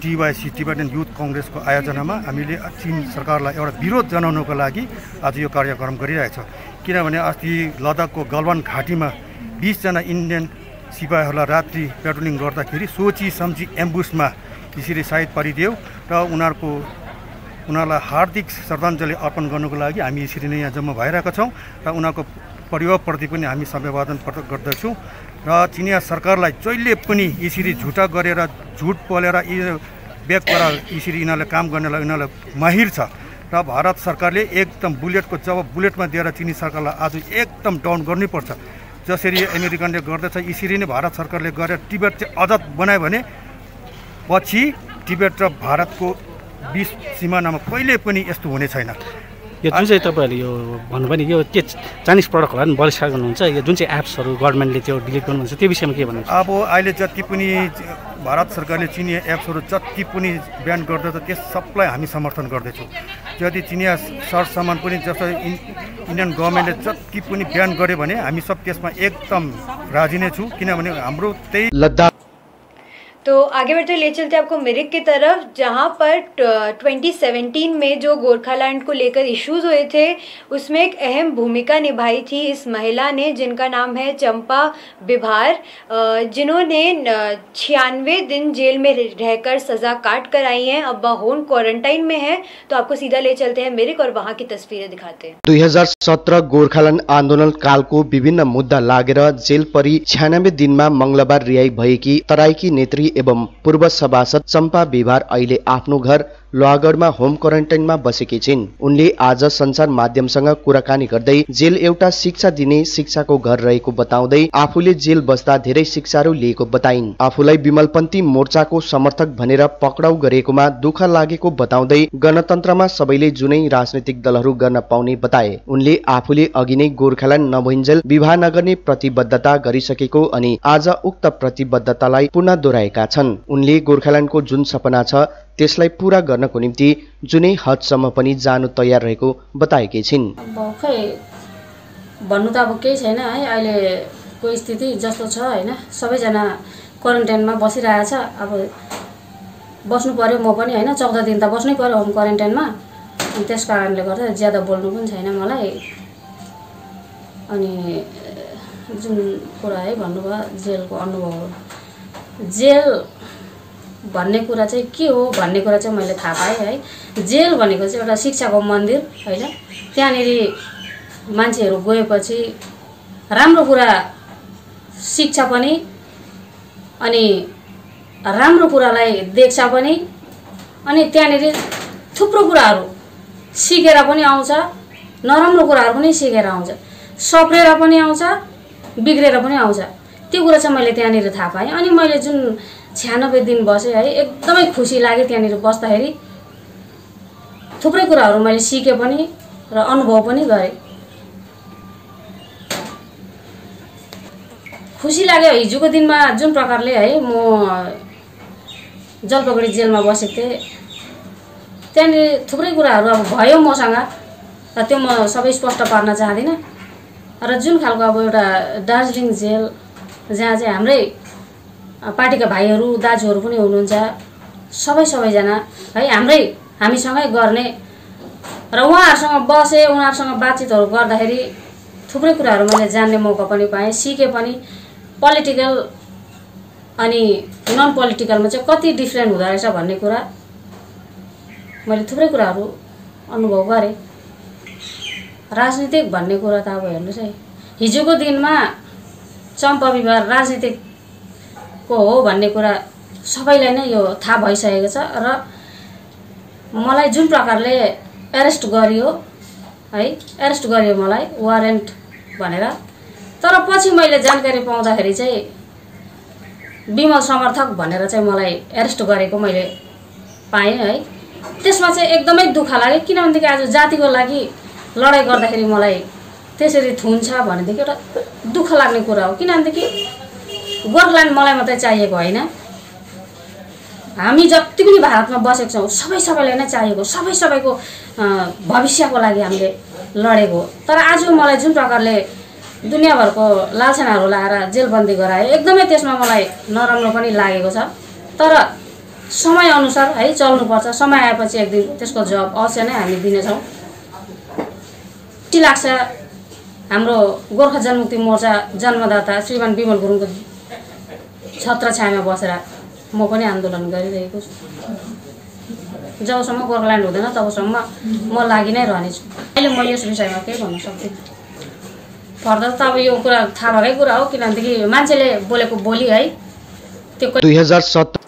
टिवाइसी टिबेटन युथ कांग्रेसको आयोजनामा हामीले चीन सरकारलाई एउटा विरोध जनाउनको लागि आज यो कार्यक्रम गरिरहेछ। किनभने अस्ति लद्दाखको गलवान घाटीमा 20 जना इन्डियन सिपाहीहरूलाई रात्रि पेट्रोलिङ गर्दाखेरि सोची सम्झी एम्बुसमा यसरी शहीद पारिदियो र उनीहरूलाई हार्दिक श्रद्धाञ्जली अर्पण गर्नको लागि हामी यसरी नै यहाँ जम्मा भइरहेका छौँ र उनीहरूको परिवारप्रति पनि हामी सम्वेदना प्रकट गर्दछौँ। र चिनिया सरकारलाई जहिले पनि यसरी झुटा गरेर झुट बोलेर बेकबाट यसरी यिनीहरूले काम गर्नलाई यिनीहरूलाई माहिर छ र भारत सरकारले एकदम बुलेटको जवाब बुलेटमा दिएर चिनी सरकारलाई आज एकदम डाउन गर्नुपर्छ। जसरी अमेरिकनले गर्दछ यसरी नै भारत सरकारले गरेर टिबेट चाहिँ आजाद बनायो भने पछि टिबेट र भारतको बीच सीमानामा कहिले पनि यस्तो हुने छैन। यो जुन चाहिँ तपाईँहरूले यो भन्नुभयो नि, यो के चाइनिज प्रडक्टहरूलाई पनि बहिष्कार गर्नुहुन्छ, यो जुन चाहिँ एप्सहरू गभर्मेन्टले त्यो डिलिट गर्नुहुन्छ, त्यो विषयमा के भन्नुहुन्छ? अब अहिले जति पनि भारत सरकारले चिनिया एप्सहरू जति पनि ब्यान गर्दछ त्यस सबलाई हामी समर्थन गर्दैछौँ। यदि चिनिया सरसामान पनि जस्तो इन्डियन गभर्मेन्टले जति पनि ब्यान गर्यो भने हामी सब त्यसमा एकदम राजी नै छौँ। किनभने हाम्रो त्यही लद्दाख। तो आगे बढ़ते ले चलते आपको मिरिक की तरफ, जहां पर 2017 में जो गोरखालैंड को लेकर इश्यूज हुए थे उसमें एक अहम भूमिका निभाई थी इस महिला ने, जिनका नाम है चंपा बिभार, जिन्होंने 96 दिन जेल में रहकर सज़ा काट कर आई हैं। अब वह होम क्वारंटाइन में है। तो आपको सीधा ले चलते हैं मिरिक और वहां की तस्वीरें दिखाते हैं। 2017 गोर्खाल्यान्ड आन्दोलन कालको विभिन्न मुद्दा लागेर जेल परी 96 दिनमा मंगलबार रिहाई भएकी तराईकी नेत्री एवं पूर्व सभासद चम्पा बिभार अहिले आफ्नो घर लोहागढमा होम क्वारेन्टाइनमा बसेकी छिन्। उनले आज सञ्चार माध्यमसँग कुराकानी गर्दै जेल एउटा शिक्षा दिने शिक्षाको घर रहेको बताउँदै आफूले जेल बस्दा धेरै शिक्षाहरू लिएको बताइन्। आफूलाई विमलपन्थी मोर्चाको समर्थक भनेर पक्राउ गरेकोमा दुःख लागेको बताउँदै गणतन्त्रमा सबैले जुनै राजनैतिक दलहरू गर्न पाउने बताए। उनले आफूले अघि नै गोर्खाल्यान्ड नभइन्जेल विवाह नगर्ने प्रतिबद्धता गरिसकेको अनि आज उक्त प्रतिबद्धतालाई पुनः दोहोर्याएका गरेका छन्। उनले गोर्खाल्यान्डको जुन सपना छ त्यसलाई पूरा गर्नको निम्ति जुनै हदसम्म पनि जानु तयार रहेको बताएकी छिन्। अब खै भन्नु त अब केही छैन है, अहिलेको स्थिति जस्तो छ हैन, सबैजना क्वारेन्टाइनमा बसिरहेछ। अब बस्नु पर्यो, म पनि हैन, 14 दिन त बस्नै पर्यो होम क्वारेन्टाइनमा। अनि त्यस कारणले गर्दा ज्यादा बोल्नु पनि छैन मलाई। अनि जुन कुरा है भन्नुभयो जेलको अनुभव, जेल भन्ने कुरा चाहिँ के हो भन्ने कुरा चाहिँ मैले थाहा पाएँ है। जेल भनेको चाहिँ एउटा शिक्षाको मन्दिर हैन, त्यहाँनेरि मान्छेहरू गएपछि राम्रो कुरा शिक्षा पनि अनि राम्रो कुरालाई देख्छ पनि, अनि त्यहाँनेरि थुप्रो कुराहरू सिकेर पनि आउँछ, नराम्रो कुराहरू पनि सिकेर आउँछ, सप्रेर पनि आउँछ, बिग्रेर पनि आउँछ। त्यो कुरा चाहिँ मैले त्यहाँनिर थाहा पाएँ। अनि मैले जुन 96 दिन बसेँ है, एकदमै खुसी लाग्यो त्यहाँनिर बस्दाखेरि। थुप्रै कुराहरू मैले सिकेँ पनि र अनुभव पनि गरेँ। खुसी लाग्यो हिजोको दिनमा जुन प्रकारले है म जलपाइगुडी जेलमा बसेको थिएँ, त्यहाँनिर थुप्रै कुराहरू अब भयो मसँग, र त्यो म सबै स्पष्ट पार्न चाहदिनँ। र जुन खालको अब एउटा दार्जिलिङ जेल जहाँ चाहिँ हाम्रै पार्टीका भाइहरू दाजुहरू पनि हुनुहुन्छ, सबैजना है हामीसँगै गर्ने, र उहाँहरूसँग बसेँ, उनीहरूसँग बातचितहरू गर्दाखेरि थुप्रै कुराहरू मैले जान्ने मौका पनि पाएँ, सिकेँ पनि। पोलिटिकल अनि नन पोलिटिकलमा चाहिँ कति डिफ्रेन्ट हुँदो रहेछ भन्ने कुरा मैले थुप्रै कुराहरू अनुभव गरेँ। राजनीतिक भन्ने कुरा त अब हेर्नुहोस् है, हिजोको दिनमा चम्पा विवाह राजनीतिकको हो भन्ने कुरा सबैलाई नै यो थाहा भइसकेको छ। र मलाई जुन प्रकारले एरेस्ट गरियो है, एरेस्ट गरियो मलाई वारेन्ट भनेर, तर पछि मैले जानकारी पाउँदाखेरि चाहिँ विमल समर्थक भनेर चाहिँ मलाई एरेस्ट गरेको मैले पाएँ है। त्यसमा चाहिँ एकदमै दुःख लाग्यो, किनभनेदेखि आज जातिको लागि लडाइँ गर्दाखेरि मलाई त्यसरी थुन्छ भनेदेखि एउटा दुःख लाग्ने कुरा हो। किनभनेदेखि गोर्खाल्यान्ड मलाई मात्रै चाहिएको होइन, हामी जति पनि भारतमा बसेको छौँ सबैलाई नै चाहिएको, सबैको भविष्यको लागि हामीले लडेको। तर आज मलाई जुन प्रकारले दुनियाँभरको लालसेनाहरू लाएर जेलबन्दी गरायो, एकदमै त्यसमा मलाई नराम्रो पनि लागेको छ। तर समयअनुसार है चल्नुपर्छ, समय आएपछि एक दिन त्यसको जवाब अवश्य नै हामी दिनेछौँ। लाग्छ हाम्रो गोर्खा जनमुक्ति मोर्चा जन्मदाता श्रीमान विमल गुरुङको छत्रछायामा बसेर म पनि आन्दोलन गरिरहेको छु। जबसम्म गोर्खाल्यान्ड हुँदैन तबसम्म म लागि नै रहनेछु। अहिले म यस विषयमा केही भन्न सक्दिनँ। फर्दर त अब यो कुरा थाहा भएकै कुरा हो, किनभनेदेखि मान्छेले बोलेको बोली है त्यो 2017।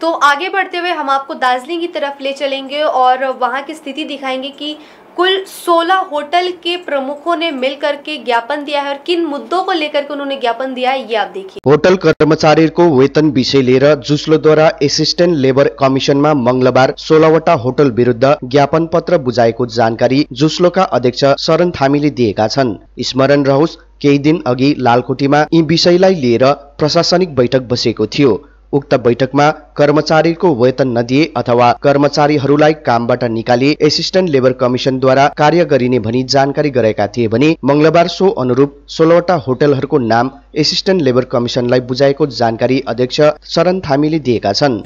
तो आगे बढ़ते हुए हम आपको दार्जिलिंग की तरफ ले चलेंगे और वहाँ की स्थिति दिखाएंगे कि कुल 16 होटल के प्रमुखों ने मिलकर के ज्ञापन दिया है और किन मुद्दों को लेकर के उन्होंने ज्ञापन दिया है, ये आप देखिए। होटल कर्मचारीको वेतन विषय लिएर जुस्लोद्वारा एसिस्टेन्ट लेबर कमिसनमा मंगलबार 16वटा होटल विरुद्ध ज्ञापन पत्र बुझाएको जानकारी जुस्लोका अध्यक्ष शरण थामीले दिएका छन्। स्मरण रहोस्, केही दिन अघि लालकोटीमा यी विषयलाई लिएर प्रशासनिक बैठक बसेको थियो। उक्त बैठकमा कर्मचारीको वेतन नदिए अथवा कर्मचारीहरूलाई कामबाट निकाली एसिस्टेन्ट लेबर कमिसनद्वारा कार्य गरिने भनी जानकारी गराएका थिए भने मंगलबार सो अनुरूप 16वटा होटलहरूको नाम एसिस्टेन्ट लेबर कमिसनलाई बुझाएको जानकारी अध्यक्ष शरण थामीले दिएका छन्।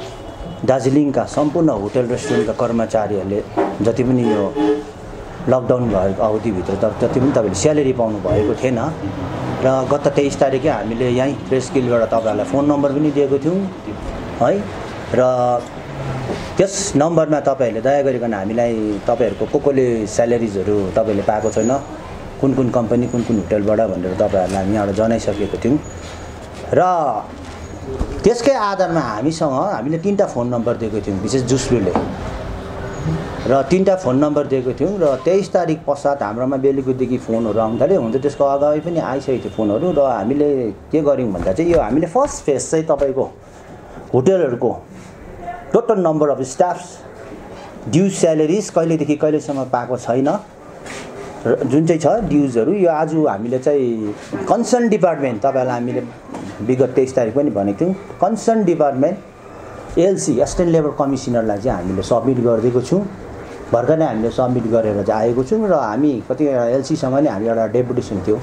दार्जिलिङका सम्पूर्ण होटल रेस्टुरेन्टका कर्मचारीहरूले जति पनि यो लकडाउन भएको अवधिभित्र जति पनि तपाईँले स्यालेरी पाउनु भएको थिएन र गत 23 तारिकै हामीले यहीँ प्रेस गिल्डबाट तपाईँहरूलाई फोन नम्बर पनि दिएको थियौँ है। र त्यस नम्बरमा तपाईँहरूले दया गरिकन हामीलाई तपाईँहरूको कोले स्यालेरिजहरू तपाईँले पाएको छैन, कुन कम्पनी कुन होटलबाट भनेर तपाईँहरूलाई हामी यहाँबाट जनाइसकेको थियौँ। र त्यसकै आधारमा हामीले 3टा फोन नम्बर दिएको थियौँ, विशेष जुस्लुले र 3टा फोन नम्बर दिएको थियौँ। र 23 तारिक पश्चात हाम्रोमा बेलुकीदेखि फोनहरू आउन थाल्यो, हुन त त्यसको अगाडि पनि आइसकेको थियो फोनहरू। र हामीले के गर्यौँ भन्दा चाहिँ यो हामीले फर्स्ट फेज चाहिँ तपाईँको होटलहरूको total number of staffs, dues salaries कहिलेदेखि कहिलेसम्म पाएको छैन जुन चाहिँ छ ड्युजहरू, यो आज हामीले चाहिँ कन्सर्न डिपार्टमेन्ट तपाईँहरूलाई हामीले विगत 23 तारिक पनि भनेको थियौँ concern department LC assistant labour कमिसनरलाई चाहिँ हामीले सब्मिट गरिदिएको छौँ। भर्खरै हामीले सब्मिट गरेर चाहिँ आएको छौँ र हामी कति एलसीसँग नि हामी एउटा डेपुटेसन थियो,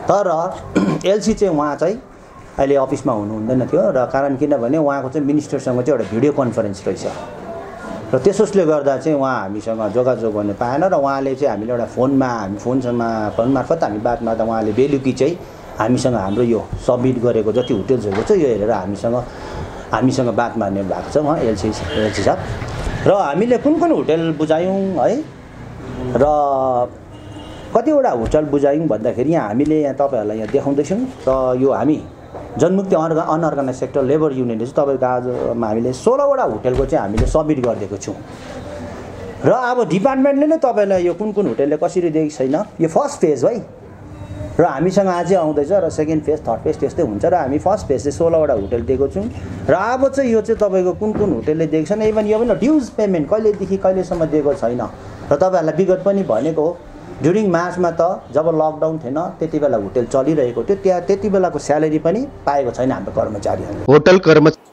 तर एलसी चाहिँ उहाँ चाहिँ अहिले अफिसमा हुनुहुँदैन थियो र कारण किनभने उहाँको चाहिँ मिनिस्टरसँग चाहिँ एउटा भिडियो कन्फरेन्स रहेछ र त्यसोस्ले गर्दा चाहिँ उहाँ हामीसँग जोगाजोग गर्न पाएन र उहाँले चाहिँ हामीले एउटा फोन मार्फत हामी बात मार्दा उहाँले बेलुकी चाहिँ हामीसँग हाम्रो यो सब्मिट गरेको जति होटल्सहरू छ यो हेरेर हामीसँग बात मार्ने भएको छ उहाँ एलसी साहब र हामीले कुन होटल बुझायौँ है र कतिवटा होटल बुझायौँ भन्दाखेरि यहाँ हामीले यहाँ तपाईँहरूलाई यहाँ देखाउँदैछौँ र यो हामी जनमुक्ति अनअर्गनाइज सेक्टर लेबर युनियनले चाहिँ तपाईँको आजमा हामीले 16वटा होटलको चाहिँ हामीले सब्मिट गरिदिएको छौँ र अब डिपार्टमेन्टले नै तपाईँलाई यो कुन होटलले कसरी दिएको छैन यो फर्स्ट फेज है र हामीसँग अझै आउँदैछ र सेकेन्ड फेज थर्ड फेज त्यस्तै हुन्छ र हामी फर्स्ट फेज चाहिँ 16वटा होटल दिएको छौँ र अब चाहिँ यो चाहिँ तपाईँको कुन होटलले दिएको छैन इभन यो पनि ड्युज पेमेन्ट कहिलेदेखि कहिलेसम्म दिएको छैन र तपाईँहरूलाई विगत पनि भनेको हो ड्युरिङ मार्चमा त जब लकडाउन थिएन त्यति बेला होटल चलिरहेको थियो त्यहाँ त्यति बेलाको स्यालेरी पनि पाएको छैन हाम्रो कर्मचारीहरूले। होटल कर्मचारी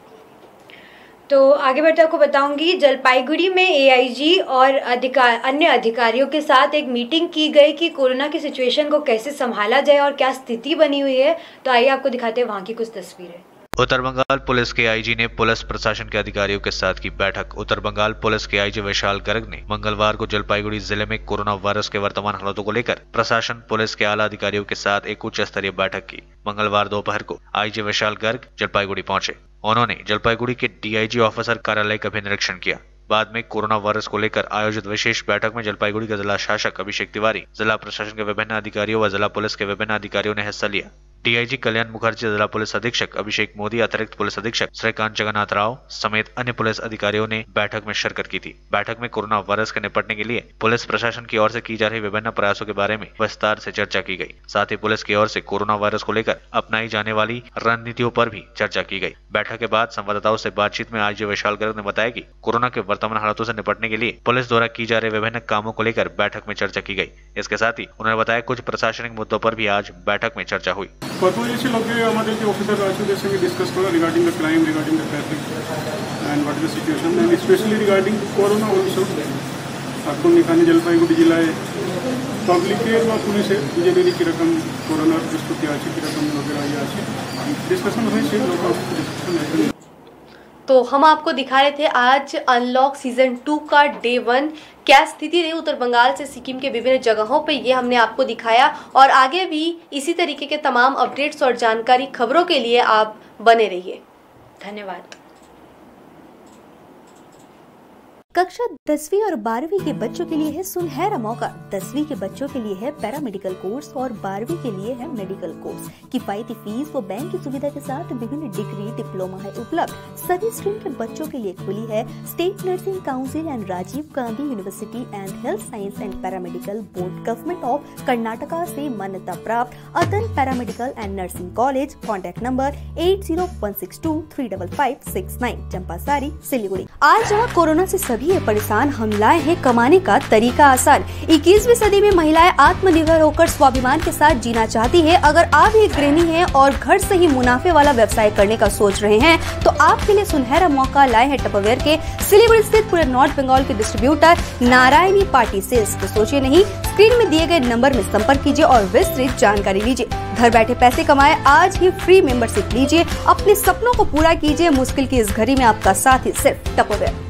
तो आगे बढ़ते आपको बताऊंगी जलपाईगुड़ी में एआईजी और अन्य अधिकारियों के साथ एक मीटिंग की गई कि कोरोना की सिचुएशन को कैसे संभाला जाए और क्या स्थिति बनी हुई है। तो आइए आपको दिखाते हैं वहाँ की कुछ तस्वीरें। उत्तर बंगाल पुलिस के आईजी ने पुलिस प्रशासन के अधिकारियों के साथ की बैठक। उत्तर बंगाल पुलिस के आईजी विशाल गर्ग ने मंगलवार को जलपाईगुड़ी जिले में कोरोना वायरस के वर्तमान हालातों को लेकर प्रशासन पुलिस के आला अधिकारियों के साथ एक उच्च स्तरीय बैठक की। मंगलवार दोपहर को आईजी विशाल गर्ग जलपाईगुड़ी पहुंचे। उन्होंने जलपाईगुड़ी के डीआईजी ऑफिसर कार्यालय का भी निरीक्षण किया। बाद में कोरोना वायरस को लेकर आयोजित विशेष बैठक में जलपाईगुड़ी के जिला शासक अभिषेक तिवारी, जिला प्रशासन के विभिन्न अधिकारियों व जिला पुलिस के विभिन्न अधिकारियों ने हिस्सा लिया। डीआईजी कल्याण मुखर्जी, जिला पुलिस अधीक्षक अभिषेक मोदी, अतिरिक्त पुलिस अधीक्षक श्रीकांत जगन्नाथ राव समेत अन्य पुलिस अधिकारियों ने बैठक में शिरकत की थी। बैठक में कोरोना वायरस के निपटने के लिए पुलिस प्रशासन की ओर से की जा रही विभिन्न प्रयासों के बारे में विस्तार से चर्चा की गई। साथ ही पुलिस की ओर से कोरोना वायरस को लेकर अपनाई जाने वाली रणनीतियों पर भी चर्चा की गई। बैठक के बाद संवाददाताओं से बातचीत में आईजी विशाल गर्ग ने बताया कि कोरोना के वर्तमान हालातों से निपटने के लिए पुलिस द्वारा की जा रहे विभिन्न कामों को लेकर बैठक में चर्चा की गई। इसके साथ ही उन्होंने बताया कुछ प्रशासनिक मुद्दों पर भी आज बैठक में चर्चा हुई। আমাদের যে অফিসাররা আছে ওদের সঙ্গে ডিসকাস করা regarding the crime, regarding the traffic and what is the situation and specially regarding corona also. এখন এখানে জলপাইগুড়ি জেলায় পাবলিকের বা পুলিশের নিজেদেরই কীরকম করোনার প্রস্তুতি আছে, কীরকম লোকেরা ইয়ে আছে ডিসকাশন হয়েছে। ডিসকাশন तो हम आपको दिखा रहे थे आज अनलॉक सीजन 2 का डे 1 क्या स्थिति रही उत्तर बंगाल से सिक्किम के विभिन्न जगहों पे, ये हमने आपको दिखाया। और आगे भी इसी तरीके के तमाम अपडेट्स और जानकारी खबरों के लिए आप बने रहिए। धन्यवाद। कक्षा 10वीं और 12वीं के बच्चों के लिए है सुनहरा मौका। 10वीं के बच्चों के लिए है पैरामेडिकल कोर्स और 12वीं के लिए है मेडिकल कोर्स। किफायती फीस व बैंक की सुविधा के साथ विभिन्न डिग्री डिप्लोमा है उपलब्ध। सभी स्ट्रीम के बच्चों के लिए खुली है state nursing council and Rajiv Gandhi university and health science and paramedical board government of Karnataka से मान्यता प्राप्त Atan paramedical and nursing college. Contact number 8016235569 Champasari Siliguri. आज जहाँ कोरोना से सभी परेशान, हम लाए हैं कमाने का तरीका आसान। 21वीं सदी में महिलाएं आत्मनिर्भर होकर स्वाभिमान के साथ जीना चाहती है। अगर आप एक गृहिणी हैं और घर से ही मुनाफे वाला व्यवसाय करने का सोच रहे हैं तो आपके लिए सुनहरा मौका लाए हैं टपरवेयर के सिलीगुड़ी स्थित पूरे नॉर्थ बंगाल के डिस्ट्रीब्यूटर नारायणी पार्टी सेल्स। तो सोचिए नहीं, स्क्रीन में दिए गए नंबर में संपर्क कीजिए और विस्तृत जानकारी लीजिए। घर बैठे पैसे कमाए, आज ही फ्री मेंबरशिप लीजिए, अपने सपनों को पूरा कीजिए। मुश्किल की इस घड़ी में आपका साथ ही सिर्फ टपरवेयर।